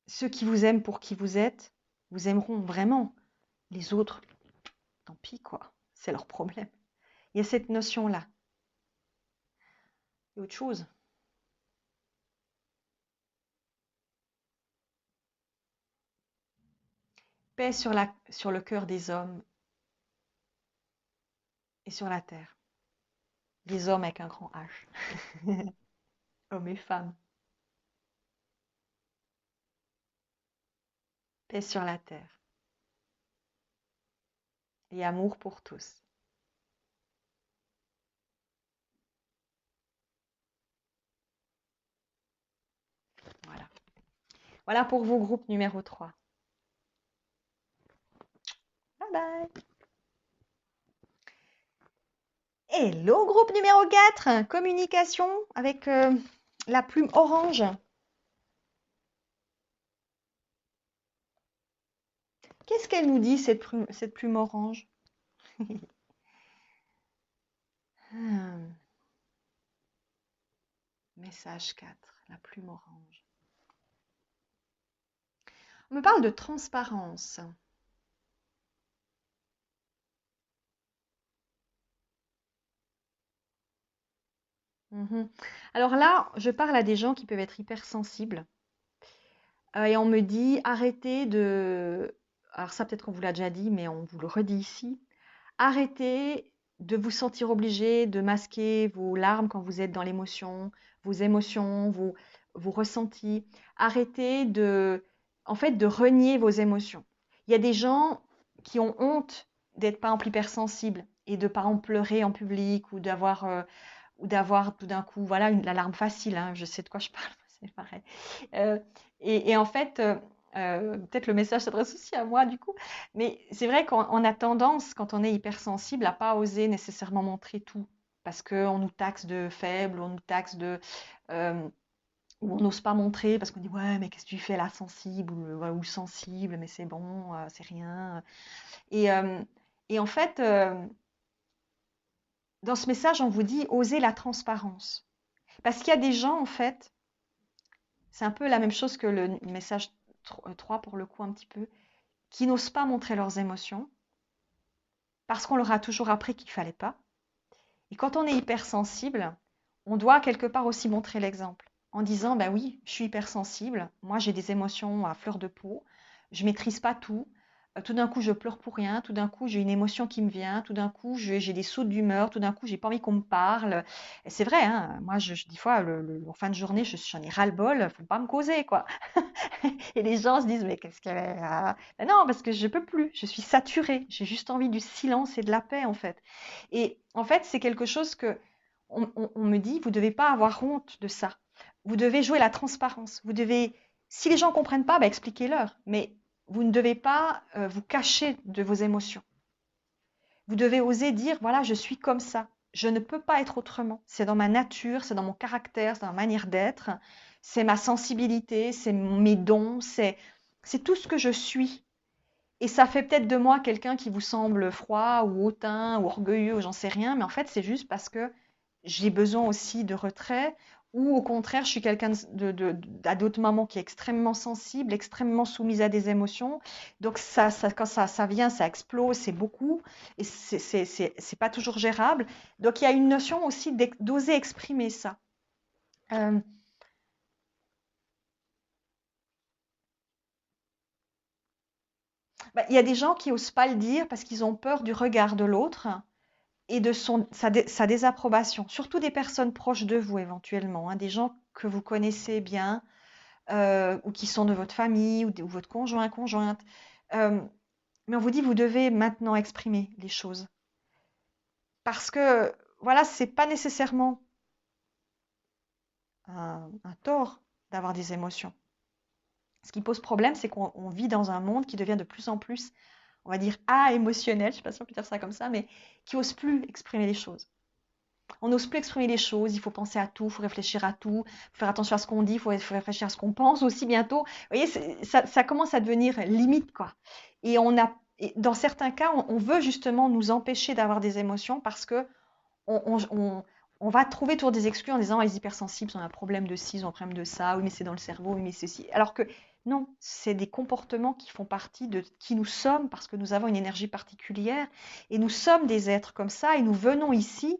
Ceux qui vous aiment pour qui vous êtes, vous aimeront vraiment. Les autres, tant pis, quoi. C'est leur problème. Il y a cette notion-là. Et autre chose. Paix sur le cœur des hommes et sur la terre. Les hommes avec un grand H. Hommes et femmes. Paix sur la terre. Et amour pour tous. Voilà. Voilà pour vous, groupe numéro 3. Bye bye. Hello, groupe numéro 4. Communication avec la plume orange. Qu'est-ce qu'elle nous dit, cette plume orange? Hmm. Message 4, la plume orange. On me parle de transparence. Mhm. Alors là, je parle à des gens qui peuvent être hypersensibles. Et on me dit, arrêtez de... Alors ça, peut-être qu'on vous l'a déjà dit, mais on vous le redit ici. Arrêtez de vous sentir obligé de masquer vos larmes quand vous êtes dans l'émotion, vos émotions, vos ressentis. Arrêtez de... en fait, de renier vos émotions. Il y a des gens qui ont honte d'être, par exemple, hypersensibles et de, par exemple, pleurer en public ou d'avoir tout d'un coup, voilà, la larme facile, hein, je sais de quoi je parle, c'est pareil. Euh, et en fait, peut-être le message s'adresse aussi à moi du coup, mais c'est vrai qu'on a tendance, quand on est hypersensible, à pas oser nécessairement montrer tout, parce qu'on nous taxe de faible, on nous taxe euh, ou on n'ose pas montrer, parce qu'on dit ouais, mais qu'est-ce que tu fais là, sensible ou sensible, mais c'est bon, c'est rien. Et, euh, et en fait, dans ce message, on vous dit oser la transparence. Parce qu'il y a des gens, en fait, c'est un peu la même chose que le message 3 pour le coup, un petit peu, qui n'osent pas montrer leurs émotions parce qu'on leur a toujours appris qu'il ne fallait pas. Et quand on est hypersensible, on doit quelque part aussi montrer l'exemple en disant, bah oui, je suis hypersensible, moi j'ai des émotions à fleur de peau, je maîtrise pas tout. Tout d'un coup, je pleure pour rien. Tout d'un coup, j'ai une émotion qui me vient. Tout d'un coup, j'ai des sauts d'humeur. Tout d'un coup, j'ai pas envie qu'on me parle. Et c'est vrai, hein, moi, des fois, en fin de journée, j'en ai ras-le-bol. Faut pas me causer, quoi. Et les gens se disent, mais qu'est-ce qu'elle est ben non, parce que je peux plus. Je suis saturée. J'ai juste envie du silence et de la paix, en fait. Et en fait, c'est quelque chose que on me dit, vous devez pas avoir honte de ça. Vous devez jouer la transparence. Vous devez, si les gens comprennent pas, ben expliquez-leur. Mais vous ne devez pas vous cacher de vos émotions. Vous devez oser dire, voilà, je suis comme ça. Je ne peux pas être autrement. C'est dans ma nature, c'est dans mon caractère, c'est dans ma manière d'être, c'est ma sensibilité, c'est mes dons, c'est tout ce que je suis. Et ça fait peut-être de moi quelqu'un qui vous semble froid ou hautain ou orgueilleux ou j'en sais rien, mais en fait, c'est juste parce que j'ai besoin aussi de retrait ou au contraire, je suis quelqu'un à d'autres moments qui est extrêmement sensible, extrêmement soumise à des émotions. Donc quand ça vient, ça explose, c'est beaucoup et c'est pas toujours gérable. Donc il y a une notion aussi d'oser exprimer ça. Euh, il y a des gens qui osent pas le dire parce qu'ils ont peur du regard de l'autre et de sa désapprobation, surtout des personnes proches de vous éventuellement, hein, des gens que vous connaissez bien ou qui sont de votre famille ou votre conjoint, conjointe. Euh, mais on vous dit, vous devez maintenant exprimer les choses. Parce que, voilà, c'est pas nécessairement un tort d'avoir des émotions. Ce qui pose problème, c'est qu'on vit dans un monde qui devient de plus en plus, on va dire, émotionnel, je ne sais pas si on peut dire ça comme ça, mais qui n'ose plus exprimer les choses. On n'ose plus exprimer les choses, il faut penser à tout, il faut réfléchir à tout, il faut faire attention à ce qu'on dit, il faut réfléchir à ce qu'on pense aussi bientôt. Vous voyez, ça commence à devenir limite, quoi. Et dans certains cas, on veut justement nous empêcher d'avoir des émotions parce que on, on- on- on va trouver toujours des excuses en disant ah, les hypersensibles ont un problème de ci, ils ont un problème de ça, oui mais c'est dans le cerveau, oui mais c'est ci. Alors que non, c'est des comportements qui font partie de qui nous sommes parce que nous avons une énergie particulière et nous sommes des êtres comme ça et nous venons ici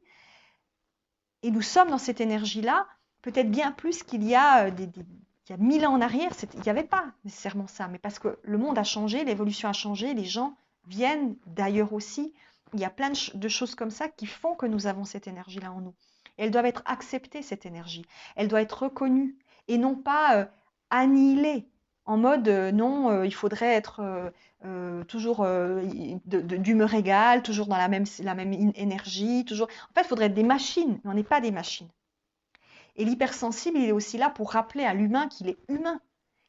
et nous sommes dans cette énergie-là, peut-être bien plus qu'il y a il y a 1000 ans en arrière, il n'y avait pas nécessairement ça, mais parce que le monde a changé, l'évolution a changé, les gens viennent d'ailleurs aussi. Il y a plein de choses comme ça qui font que nous avons cette énergie-là en nous. Et elles doivent être acceptées, cette énergie. Elle doit être reconnue et non pas annihilée en mode non, il faudrait être toujours d'humeur égale, toujours dans la même énergie, toujours. En fait, il faudrait être des machines, mais on n'est pas des machines. Et l'hypersensible, il est aussi là pour rappeler à l'humain qu'il est humain,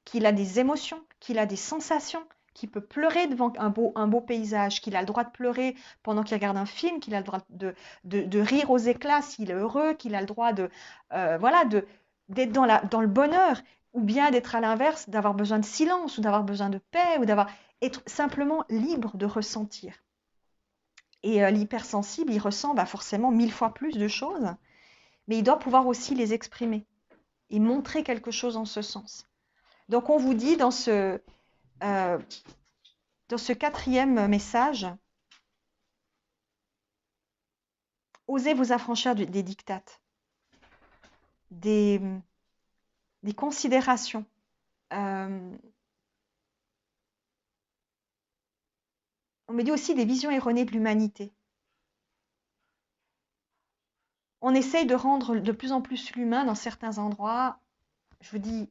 qu'il a des émotions, qu'il a des sensations, qu'il peut pleurer devant un beau paysage, qu'il a le droit de pleurer pendant qu'il regarde un film, qu'il a le droit de rire aux éclats s'il est heureux, qu'il a le droit voilà, d'être dans le bonheur, ou bien d'être à l'inverse, d'avoir besoin de silence, ou d'avoir besoin de paix, ou être simplement libre de ressentir. Et l'hypersensible, il ressent forcément 1000 fois plus de choses, mais il doit pouvoir aussi les exprimer et montrer quelque chose en ce sens. Donc on vous dit euh, dans ce quatrième message, osez vous affranchir des dictates, des, des considérations. Euh, on me dit aussi des visions erronées de l'humanité. On essaye de rendre de plus en plus l'humain dans certains endroits. Je vous dis,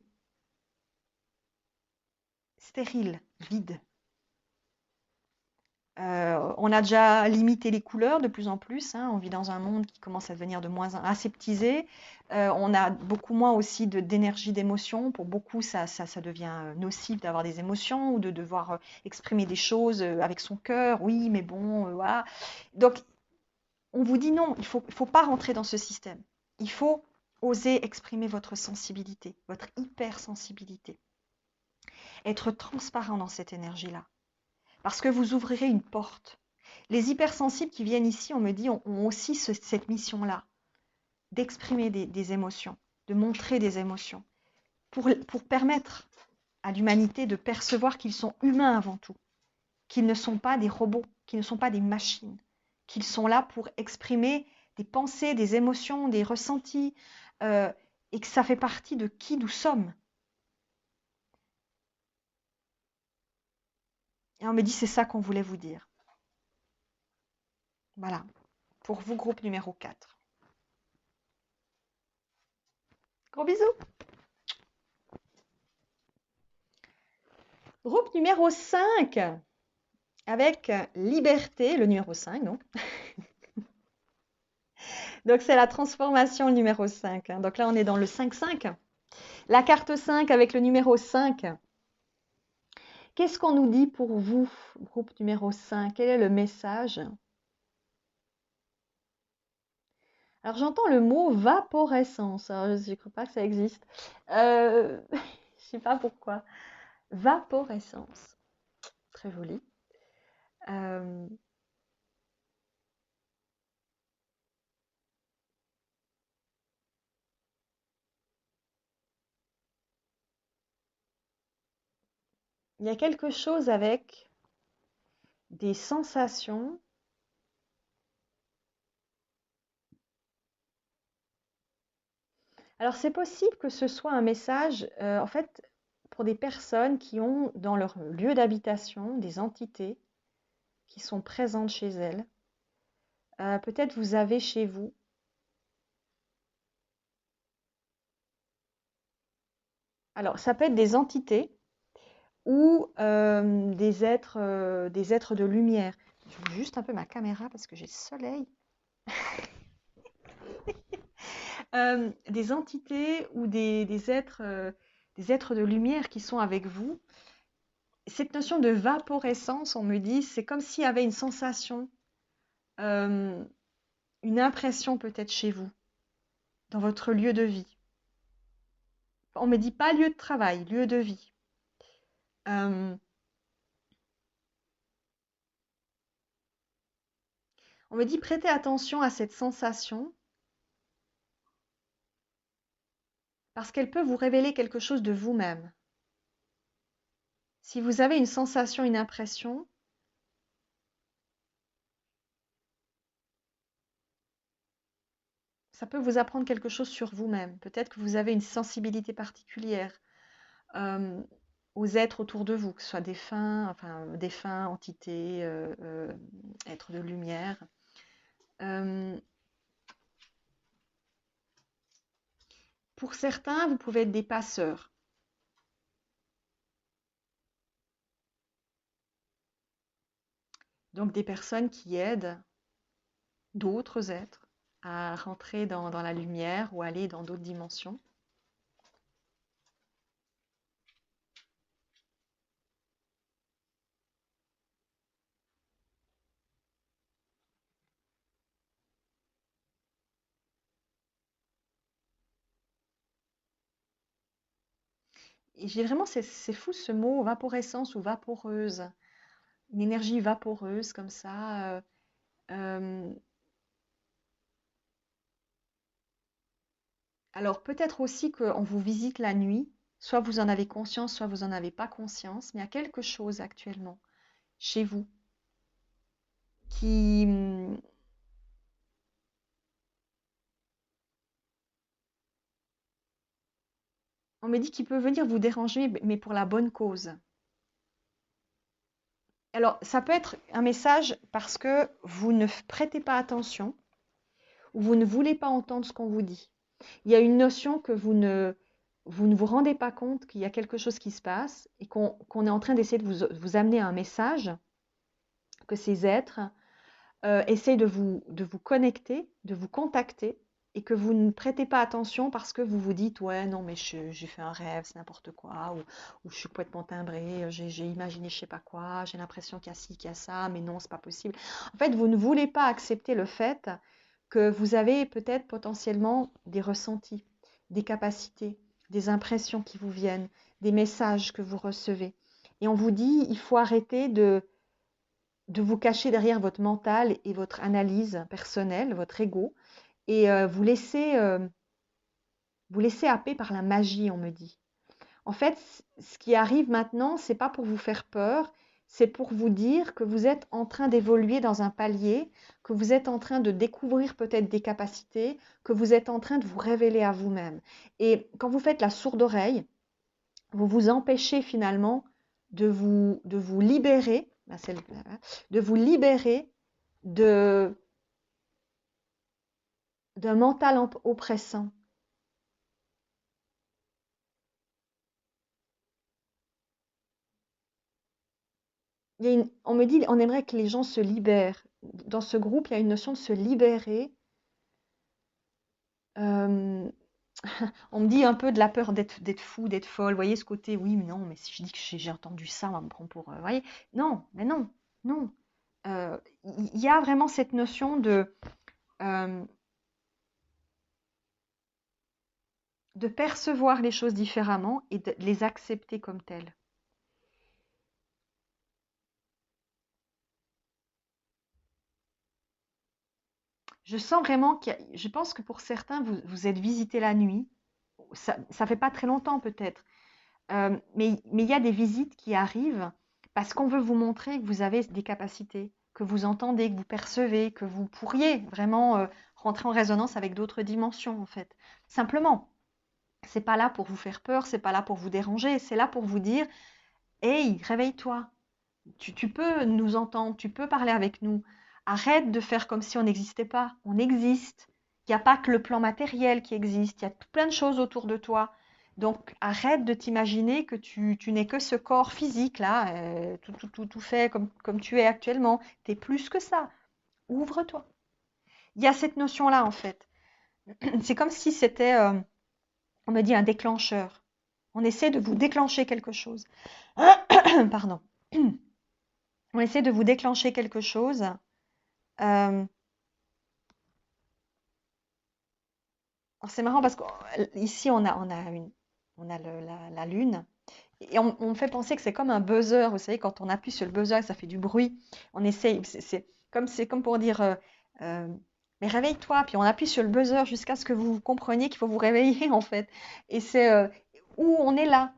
stérile, vide. On a déjà limité les couleurs de plus en plus, hein. On vit dans un monde qui commence à devenir de moins en aseptisé. On a beaucoup moins aussi d'énergie, d'émotion. Pour beaucoup, ça devient nocif d'avoir des émotions ou de devoir exprimer des choses avec son cœur. Oui, mais bon, voilà. Donc, on vous dit non, il faut pas rentrer dans ce système. Il faut oser exprimer votre sensibilité, votre hypersensibilité. Être transparent dans cette énergie-là. Parce que vous ouvrirez une porte. Les hypersensibles qui viennent ici, on me dit, ont aussi cette mission-là, d'exprimer des émotions, de montrer des émotions, pour permettre à l'humanité de percevoir qu'ils sont humains avant tout, qu'ils ne sont pas des robots, qu'ils ne sont pas des machines, qu'ils sont là pour exprimer des pensées, des émotions, des ressentis, et que ça fait partie de qui nous sommes. Et on me dit, c'est ça qu'on voulait vous dire. Voilà, pour vous, groupe numéro 4. Gros bisous. Groupe numéro 5, avec liberté, le numéro 5, donc. Donc, c'est la transformation numéro 5. Donc là, on est dans le 5-5. La carte 5 avec le numéro 5. Qu'est-ce qu'on nous dit pour vous, groupe numéro 5? Quel est le message? Alors, j'entends le mot vaporescence. Alors, je ne crois pas que ça existe. Je ne sais pas pourquoi. Vaporescence. Très joli. Euh, il y a quelque chose avec des sensations. Alors, c'est possible que ce soit un message, en fait, pour des personnes qui ont dans leur lieu d'habitation des entités qui sont présentes chez elles. Peut-être vous avez chez vous. Alors, ça peut être des entités ou des êtres de lumière. Je bouge juste un peu ma caméra parce que j'ai le soleil. Des entités ou des êtres de lumière qui sont avec vous. Cette notion de vaporescence, on me dit, c'est comme s'il y avait une sensation, euh, une impression peut-être chez vous, dans votre lieu de vie. On me dit pas lieu de travail, lieu de vie. Euh, on me dit prêtez attention à cette sensation parce qu'elle peut vous révéler quelque chose de vous-même. Si vous avez une sensation, une impression, ça peut vous apprendre quelque chose sur vous-même. Peut-être que vous avez une sensibilité particulière euh, aux êtres autour de vous, que ce soit défunts, entités, êtres de lumière. Pour certains, vous pouvez être des passeurs. Donc des personnes qui aident d'autres êtres à rentrer dans la lumière ou aller dans d'autres dimensions. Et j'ai vraiment, c'est fou ce mot, vaporescence ou vaporeuse. Une énergie vaporeuse comme ça. Euh, alors peut-être aussi qu'on vous visite la nuit, soit vous en avez conscience, soit vous n'en avez pas conscience, mais il y a quelque chose actuellement chez vous qui, on me dit qu'il peut venir vous déranger, mais pour la bonne cause. Alors, ça peut être un message parce que vous ne prêtez pas attention ou vous ne voulez pas entendre ce qu'on vous dit. Il y a une notion que vous ne vous ne vous rendez pas compte qu'il y a quelque chose qui se passe et qu'on est en train d'essayer de vous amener un message, que ces êtres essayent de vous connecter, de vous contacter, et que vous ne prêtez pas attention parce que vous vous dites, ouais, non, mais j'ai fait un rêve, c'est n'importe quoi, ou je suis complètement timbrée, j'ai imaginé je sais pas quoi, j'ai l'impression qu'il y a ci, qu'il y a ça, mais non, c'est pas possible. En fait, vous ne voulez pas accepter le fait que vous avez peut-être potentiellement des ressentis, des capacités, des impressions qui vous viennent, des messages que vous recevez. Et on vous dit, il faut arrêter de vous cacher derrière votre mental et votre analyse personnelle, votre ego, et vous laisser happer par la magie, on me dit. En fait, ce qui arrive maintenant, c'est pas pour vous faire peur, c'est pour vous dire que vous êtes en train d'évoluer dans un palier, que vous êtes en train de découvrir peut-être des capacités, que vous êtes en train de vous révéler à vous-même. Et quand vous faites la sourde oreille, vous vous empêchez finalement de vous libérer, de vous libérer de, d'un mental oppressant. On me dit, on aimerait que les gens se libèrent. Dans ce groupe, il y a une notion de se libérer. Euh, on me dit un peu de la peur d'être fou, d'être folle. Vous voyez ce côté, oui, mais non, mais si je dis que j'ai entendu ça, on va me prendre pour... vous voyez, non, mais non, non. Il y a vraiment cette notion euh, de percevoir les choses différemment et de les accepter comme telles. Je sens vraiment je pense que pour certains, vous êtes visités la nuit. Ça fait pas très longtemps peut-être. Mais il y a des visites qui arrivent parce qu'on veut vous montrer que vous avez des capacités, que vous entendez, que vous percevez, que vous pourriez vraiment rentrer en résonance avec d'autres dimensions en fait. Simplement, c'est pas là pour vous faire peur, c'est pas là pour vous déranger, c'est là pour vous dire, hey, réveille-toi, tu peux nous entendre, tu peux parler avec nous. Arrête de faire comme si on n'existait pas. On existe. Il n'y a pas que le plan matériel qui existe. Il y a plein de choses autour de toi. Donc arrête de t'imaginer que tu n'es que ce corps physique là, tout fait comme tu es actuellement. Tu es plus que ça. Ouvre-toi. Il y a cette notion-là en fait. C'est comme si c'était, on me dit, un déclencheur. On essaie de vous déclencher quelque chose. Pardon. On essaie de vous déclencher quelque chose. Euh, alors c'est marrant parce qu'ici on a la lune et on me fait penser que c'est comme un buzzer. Vous savez, quand on appuie sur le buzzer, ça fait du bruit. On essaye, c'est comme pour dire euh, mais réveille-toi. Puis on appuie sur le buzzer jusqu'à ce que vous compreniez qu'il faut vous réveiller en fait. Et c'est où on est là.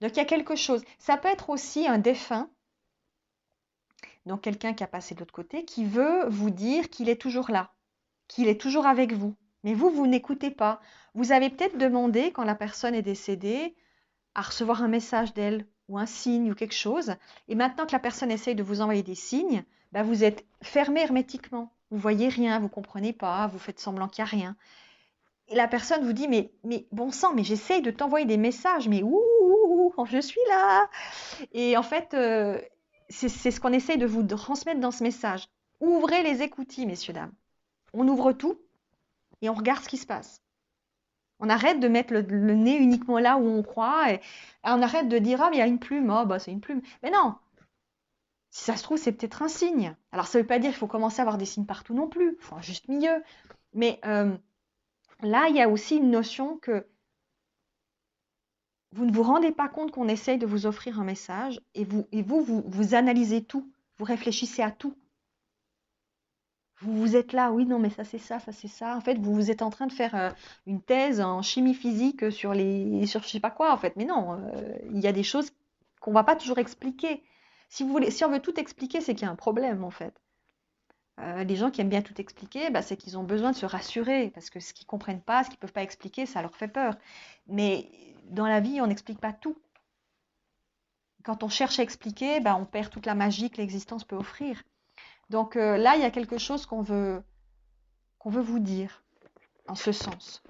Donc il y a quelque chose. Ça peut être aussi un défunt, donc quelqu'un qui a passé de l'autre côté, qui veut vous dire qu'il est toujours là, qu'il est toujours avec vous. Mais vous n'écoutez pas. Vous avez peut-être demandé, quand la personne est décédée, à recevoir un message d'elle ou un signe ou quelque chose. Et maintenant que la personne essaye de vous envoyer des signes, bah vous êtes fermé hermétiquement. Vous voyez rien, vous comprenez pas, vous faites semblant qu'il n'y a rien. Et la personne vous dit, mais bon sang, mais j'essaye de t'envoyer des messages, mais je suis là. Et en fait, c'est ce qu'on essaye de vous transmettre dans ce message. Ouvrez les écoutilles, messieurs, dames. On ouvre tout et on regarde ce qui se passe. On arrête de mettre le nez uniquement là où on croit et on arrête de dire ah mais il y a une plume, oh bah c'est une plume. Mais non, si ça se trouve c'est peut-être un signe. Alors ça ne veut pas dire qu'il faut commencer à avoir des signes partout non plus, il faut un juste milieu. Mais là il y a aussi une notion que vous ne vous rendez pas compte qu'on essaye de vous offrir un message et vous analysez tout, vous réfléchissez à tout. Vous êtes là, oui, non, mais ça c'est ça, ça c'est ça. En fait, vous êtes en train de faire une thèse en chimie physique sur je sais pas quoi, en fait. Mais non, il y a des choses qu'on va pas toujours expliquer. Si on veut tout expliquer, c'est qu'il y a un problème, en fait. Les gens qui aiment bien tout expliquer, bah, c'est qu'ils ont besoin de se rassurer, parce que ce qu'ils comprennent pas, ce qu'ils peuvent pas expliquer, ça leur fait peur. Mais dans la vie, on n'explique pas tout. Quand on cherche à expliquer, bah, on perd toute la magie que l'existence peut offrir. Donc là, il y a quelque chose qu'on veut vous dire en ce sens.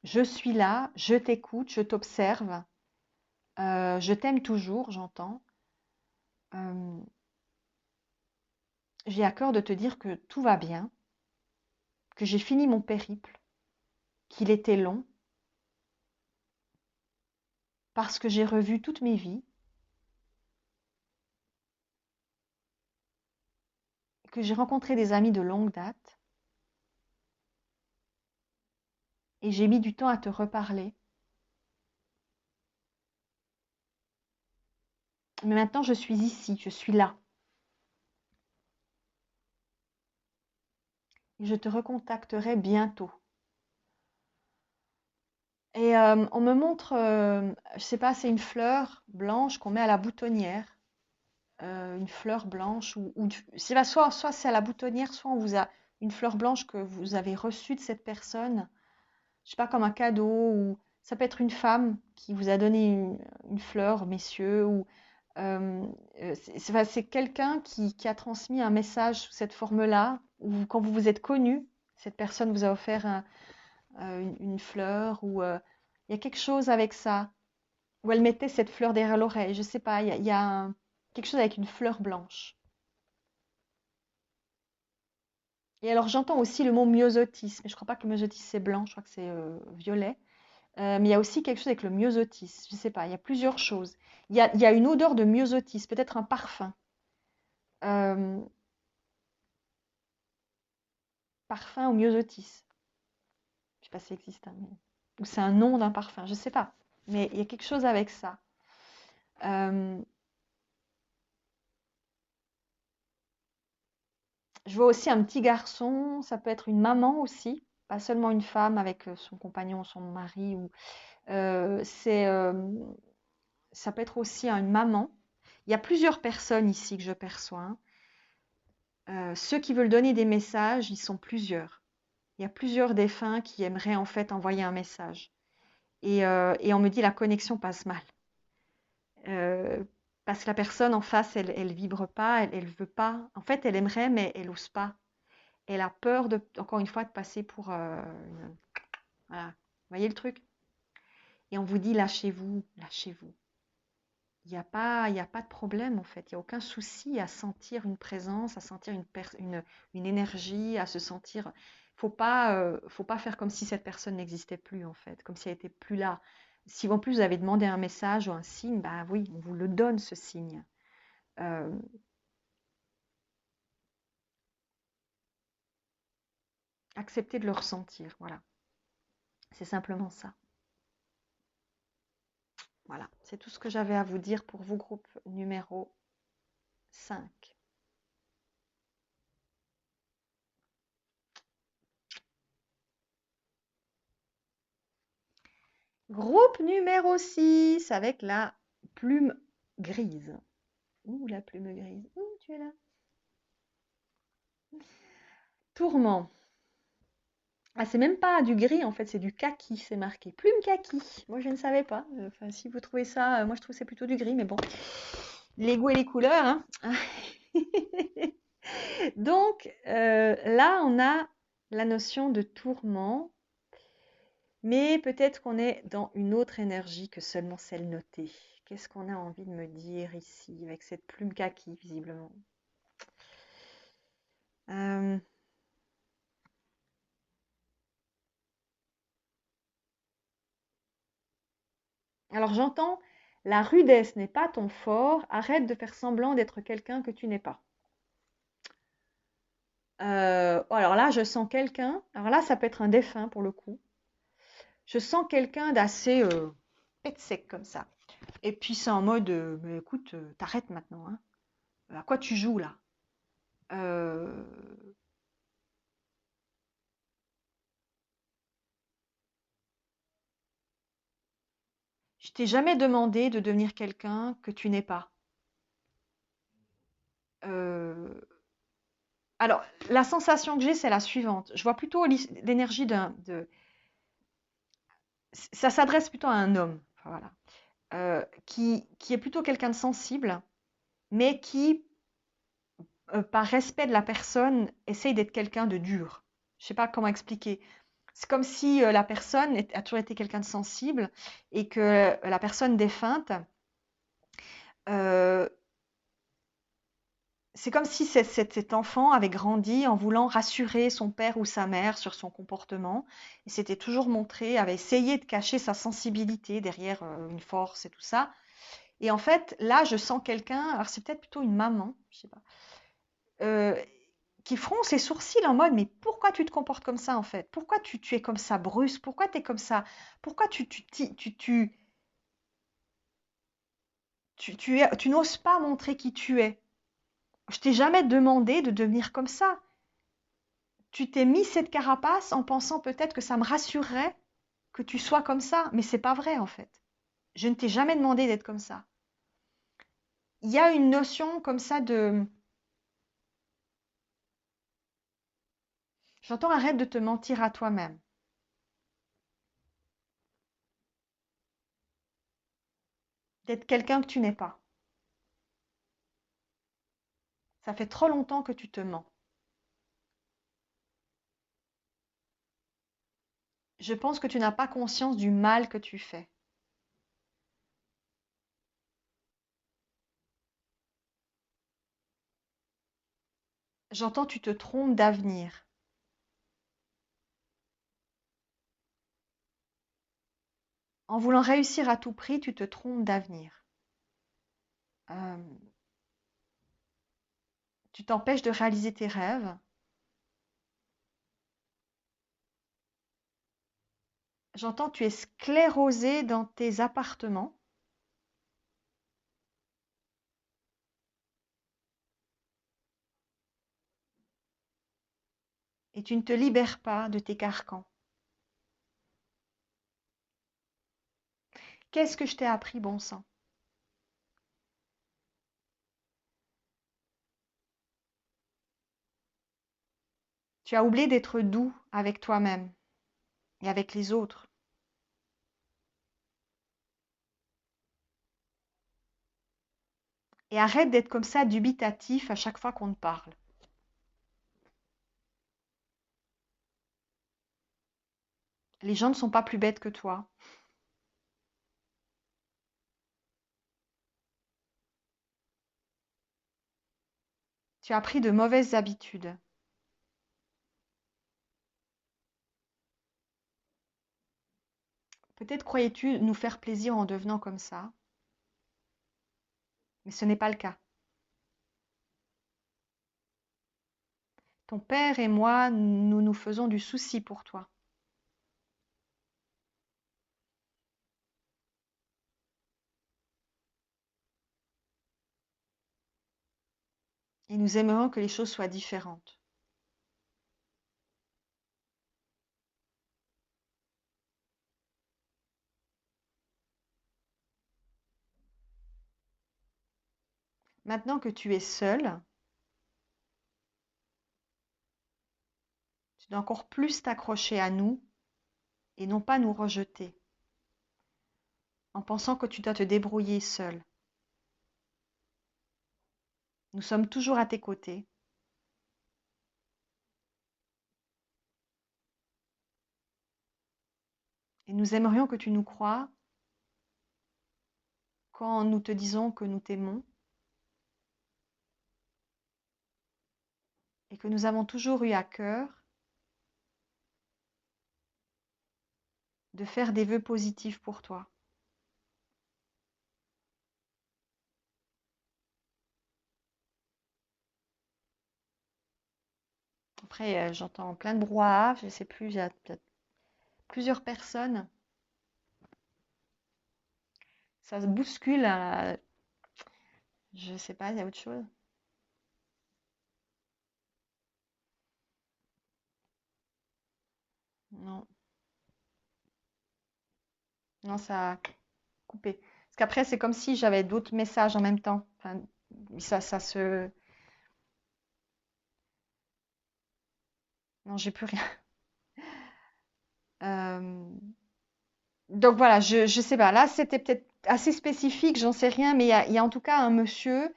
Je suis là, je t'écoute, je t'observe, je t'aime toujours, j'entends. Euh, j'ai à cœur de te dire que tout va bien, que j'ai fini mon périple, qu'il était long, parce que j'ai revu toutes mes vies, que j'ai rencontré des amis de longue date, et j'ai mis du temps à te reparler. Mais maintenant, je suis ici, je suis là. Et je te recontacterai bientôt. Et on me montre, je sais pas, c'est une fleur blanche qu'on met à la boutonnière. Une fleur blanche ou c'est pas, soit c'est à la boutonnière, soit on vous a une fleur blanche que vous avez reçue de cette personne, je sais pas, comme un cadeau, ou ça peut être une femme qui vous a donné une fleur, messieurs, ou euh, enfin, c'est quelqu'un qui a transmis un message sous cette forme-là, ou quand vous vous êtes connus, cette personne vous a offert une fleur, ou il y a quelque chose avec ça, ou elle mettait cette fleur derrière l'oreille, je sais pas, il y a quelque chose avec une fleur blanche. Et alors j'entends aussi le mot myosotis, mais je crois pas que le myosotis c'est blanc, je crois que c'est violet. Mais il y a aussi quelque chose avec le myosotis, je sais pas, il y a plusieurs choses. Il y a une odeur de myosotis, peut-être un parfum. Euh, parfum ou myosotis. Je sais pas si ça existe, hein, ou c'est un nom d'un parfum, je sais pas. Mais il y a quelque chose avec ça. Euh, je vois aussi un petit garçon, ça peut être une maman aussi, pas seulement une femme avec son compagnon, son mari, ou c'est ça peut être aussi une maman. Il y a plusieurs personnes ici que je perçois, hein. Ceux qui veulent donner des messages, ils sont plusieurs. Il y a plusieurs défunts qui aimeraient en fait envoyer un message. Et on me dit la connexion passe mal. Euh, parce que la personne en face, elle vibre pas, elle veut pas. En fait, elle aimerait, mais elle ose pas. Elle a peur de, encore une fois, de passer pour voilà. Vous voyez le truc? Et on vous dit lâchez-vous, lâchez-vous. Il y a pas de problème en fait. Il y a aucun souci à sentir une présence, à sentir une énergie, à se sentir. Faut pas faire comme si cette personne n'existait plus en fait, comme si elle était plus là. Si en plus vous avez demandé un message ou un signe, bah oui, on vous le donne ce signe. Euh, acceptez de le ressentir, voilà. C'est simplement ça. Voilà, c'est tout ce que j'avais à vous dire pour vous, groupe numéro 5. Groupe numéro 6 avec la plume grise. Ouh, la plume grise. Ouh, tu es là. Tourment. Ah, c'est même pas du gris en fait, c'est du kaki, c'est marqué. Plume kaki. Moi, je ne savais pas. Enfin, si vous trouvez ça, moi je trouve que c'est plutôt du gris, mais bon. Les goûts et les couleurs, hein. Donc, là, on a la notion de tourment, mais peut-être qu'on est dans une autre énergie que seulement celle notée. Qu'est-ce qu'on a envie de me dire ici, avec cette plume kaki, visiblement? Euh, alors j'entends, la rudesse n'est pas ton fort, arrête de faire semblant d'être quelqu'un que tu n'es pas. Alors là, je sens quelqu'un, alors là, ça peut être un défunt pour le coup. Je sens quelqu'un d'assez pet sec comme ça. Et puis c'est en mode, mais écoute, t'arrêtes maintenant, hein. À quoi tu joues là? Euh, je t'ai jamais demandé de devenir quelqu'un que tu n'es pas. Euh, alors, la sensation que j'ai, c'est la suivante. Je vois plutôt l'énergie ça s'adresse plutôt à un homme, enfin, voilà, qui est plutôt quelqu'un de sensible, mais qui, par respect de la personne, essaye d'être quelqu'un de dur. Je sais pas comment expliquer. C'est comme si la personne a toujours été quelqu'un de sensible et que la personne défunte, euh, c'est comme si cet enfant avait grandi en voulant rassurer son père ou sa mère sur son comportement et s'était toujours montré, avait essayé de cacher sa sensibilité derrière une force et tout ça. Et en fait, là, je sens quelqu'un, alors c'est peut-être plutôt une maman, je sais pas, euh, qui fronce ses sourcils en mode, mais pourquoi tu te comportes comme ça en fait? Pourquoi tu es comme ça brusque? Pourquoi tu es comme ça? Pourquoi tu n'oses pas montrer qui tu es? Je t'ai jamais demandé de devenir comme ça. Tu t'es mis cette carapace en pensant peut-être que ça me rassurerait que tu sois comme ça, mais c'est pas vrai en fait. Je ne t'ai jamais demandé d'être comme ça. Il y a une notion comme ça de... J'entends arrête de te mentir à toi-même. D'être quelqu'un que tu n'es pas. Ça fait trop longtemps que tu te mens. Je pense que tu n'as pas conscience du mal que tu fais. J'entends tu te trompes d'avenir. En voulant réussir à tout prix, tu te trompes d'avenir. Euh, tu t'empêches de réaliser tes rêves. J'entends tu es sclérosé dans tes appartements et tu ne te libères pas de tes carcans. Qu'est-ce que je t'ai appris, bon sang? Tu as oublié d'être doux avec toi-même et avec les autres. Et arrête d'être comme ça dubitatif à chaque fois qu'on te parle. Les gens ne sont pas plus bêtes que toi. Tu as pris de mauvaises habitudes. Peut-être croyais-tu nous faire plaisir en devenant comme ça, mais ce n'est pas le cas. Ton père et moi, nous nous faisons du souci pour toi. Et nous aimerions que les choses soient différentes. Maintenant que tu es seul, tu dois encore plus t'accrocher à nous et non pas nous rejeter, en pensant que tu dois te débrouiller seul. Nous sommes toujours à tes côtés. Et nous aimerions que tu nous croies quand nous te disons que nous t'aimons et que nous avons toujours eu à cœur de faire des vœux positifs pour toi. Après, j'entends plein de brouhaha, je ne sais plus, il y a plusieurs personnes. Ça se bouscule, je ne sais pas, il y a autre chose. Non, non, ça a coupé. Parce qu'après, c'est comme si j'avais d'autres messages en même temps. Enfin, ça se... Non, j'ai plus rien. Euh, Donc voilà, je sais pas. Là, c'était peut-être assez spécifique, j'en sais rien, mais il y a en tout cas un monsieur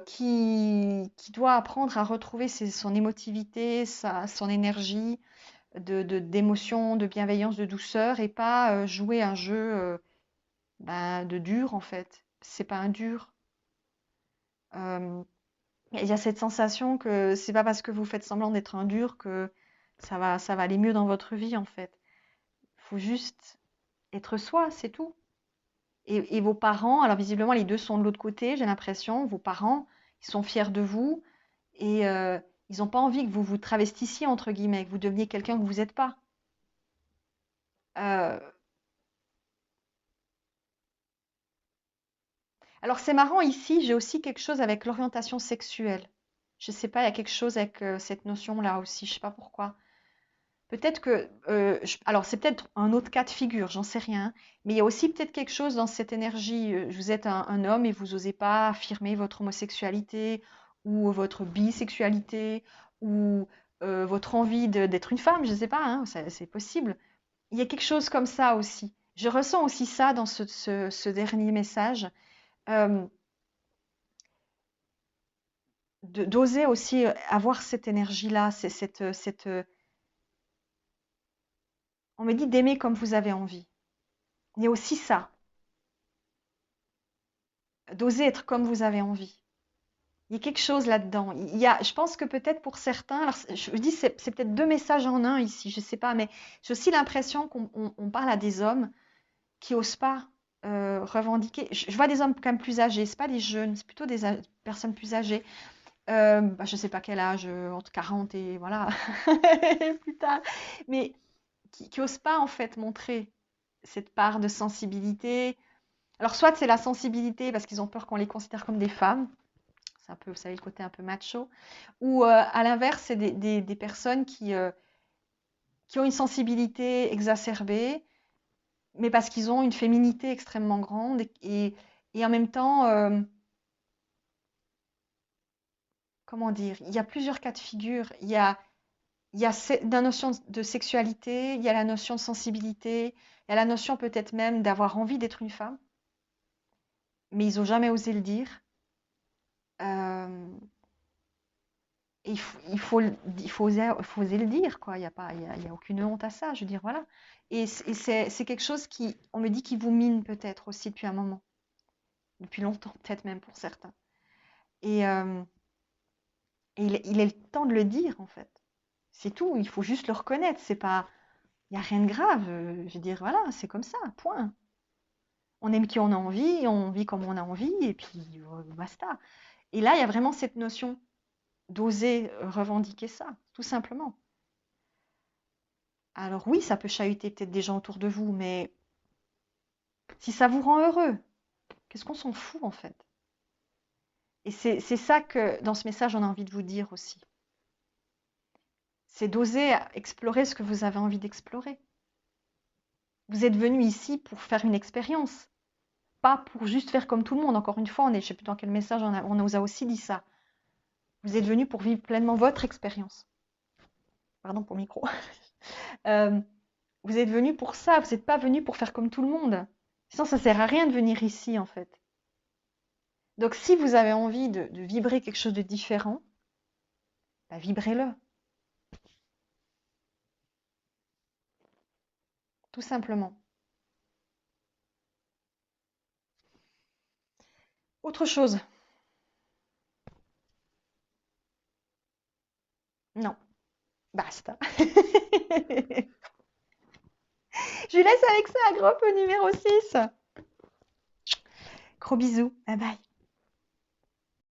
qui doit apprendre à retrouver son émotivité, son énergie, d'émotion, de bienveillance, de douceur et pas jouer un jeu ben, de dur en fait. C'est pas un dur. Euh, il y a cette sensation que c'est pas parce que vous faites semblant d'être un dur que ça va aller mieux dans votre vie en fait. Il faut juste être soi, c'est tout. Et vos parents, alors visiblement les deux sont de l'autre côté, j'ai l'impression, vos parents, ils sont fiers de vous et ils n'ont pas envie que vous vous travestissiez, entre guillemets, que vous deveniez quelqu'un que vous n'êtes pas. Euh, alors c'est marrant, ici, j'ai aussi quelque chose avec l'orientation sexuelle. Je sais pas, il y a quelque chose avec cette notion-là aussi, je sais pas pourquoi. Peut-être que, alors c'est peut-être un autre cas de figure, j'en sais rien, mais il y a aussi peut-être quelque chose dans cette énergie. Vous êtes un homme et vous n'osez pas affirmer votre homosexualité ou votre bisexualité ou votre envie d'être une femme, je ne sais pas, hein, c'est possible. Il y a quelque chose comme ça aussi. Je ressens aussi ça dans ce dernier message, euh, d'oser aussi avoir cette énergie-là, on me dit d'aimer comme vous avez envie. Il y a aussi ça. D'oser être comme vous avez envie. Il y a quelque chose là-dedans. Je pense que peut-être pour certains, alors je dis c'est peut-être deux messages en un ici, je ne sais pas, mais j'ai aussi l'impression qu'on parle à des hommes qui osent pas revendiquer. Je vois des hommes quand même plus âgés, c'est pas des jeunes, c'est plutôt des personnes plus âgées. Bah, je sais pas quel âge, entre 40 et voilà, plus tard, mais qui osent pas en fait montrer cette part de sensibilité. Alors soit c'est la sensibilité parce qu'ils ont peur qu'on les considère comme des femmes, c'est un peu, vous savez, le côté un peu macho. Ou à l'inverse, c'est des personnes qui ont une sensibilité exacerbée, mais parce qu'ils ont une féminité extrêmement grande et en même temps, comment dire, il y a plusieurs cas de figure. Il y a la notion de sexualité, il y a la notion de sensibilité, il y a la notion peut-être même d'avoir envie d'être une femme, mais ils n'ont jamais osé le dire. Euh, Et il faut oser le dire, quoi. Il n'y a pas, il y a aucune honte à ça. Je veux dire, voilà. Et c'est quelque chose qui, on me dit, qui vous mine peut-être aussi depuis un moment, depuis longtemps, peut-être même pour certains. Et, il est le temps de le dire, en fait. C'est tout. Il faut juste le reconnaître. C'est pas, il n'y a rien de grave. Je veux dire, voilà, c'est comme ça, point. On aime qui on a envie, on vit comme on a envie, et puis basta. Et là, il y a vraiment cette notion d'oser revendiquer ça, tout simplement. Alors oui, ça peut chahuter peut-être des gens autour de vous, mais si ça vous rend heureux, qu'est-ce qu'on s'en fout en fait? Et c'est ça que dans ce message, on a envie de vous dire aussi. C'est d'oser explorer ce que vous avez envie d'explorer. Vous êtes venu ici pour faire une expérience, pas pour juste faire comme tout le monde. Encore une fois, je ne sais plus dans quel message on nous a aussi dit ça. Vous êtes venu pour vivre pleinement votre expérience. Pardon pour le micro. Euh, vous êtes venu pour ça, vous n'êtes pas venu pour faire comme tout le monde. Sinon, ça ne sert à rien de venir ici en fait. Donc, si vous avez envie de vibrer quelque chose de différent, bah, vibrez-le, tout simplement. Autre chose? Non, basta. Je vous laisse avec ça, groupe numéro 6. Gros bisous, bye bye.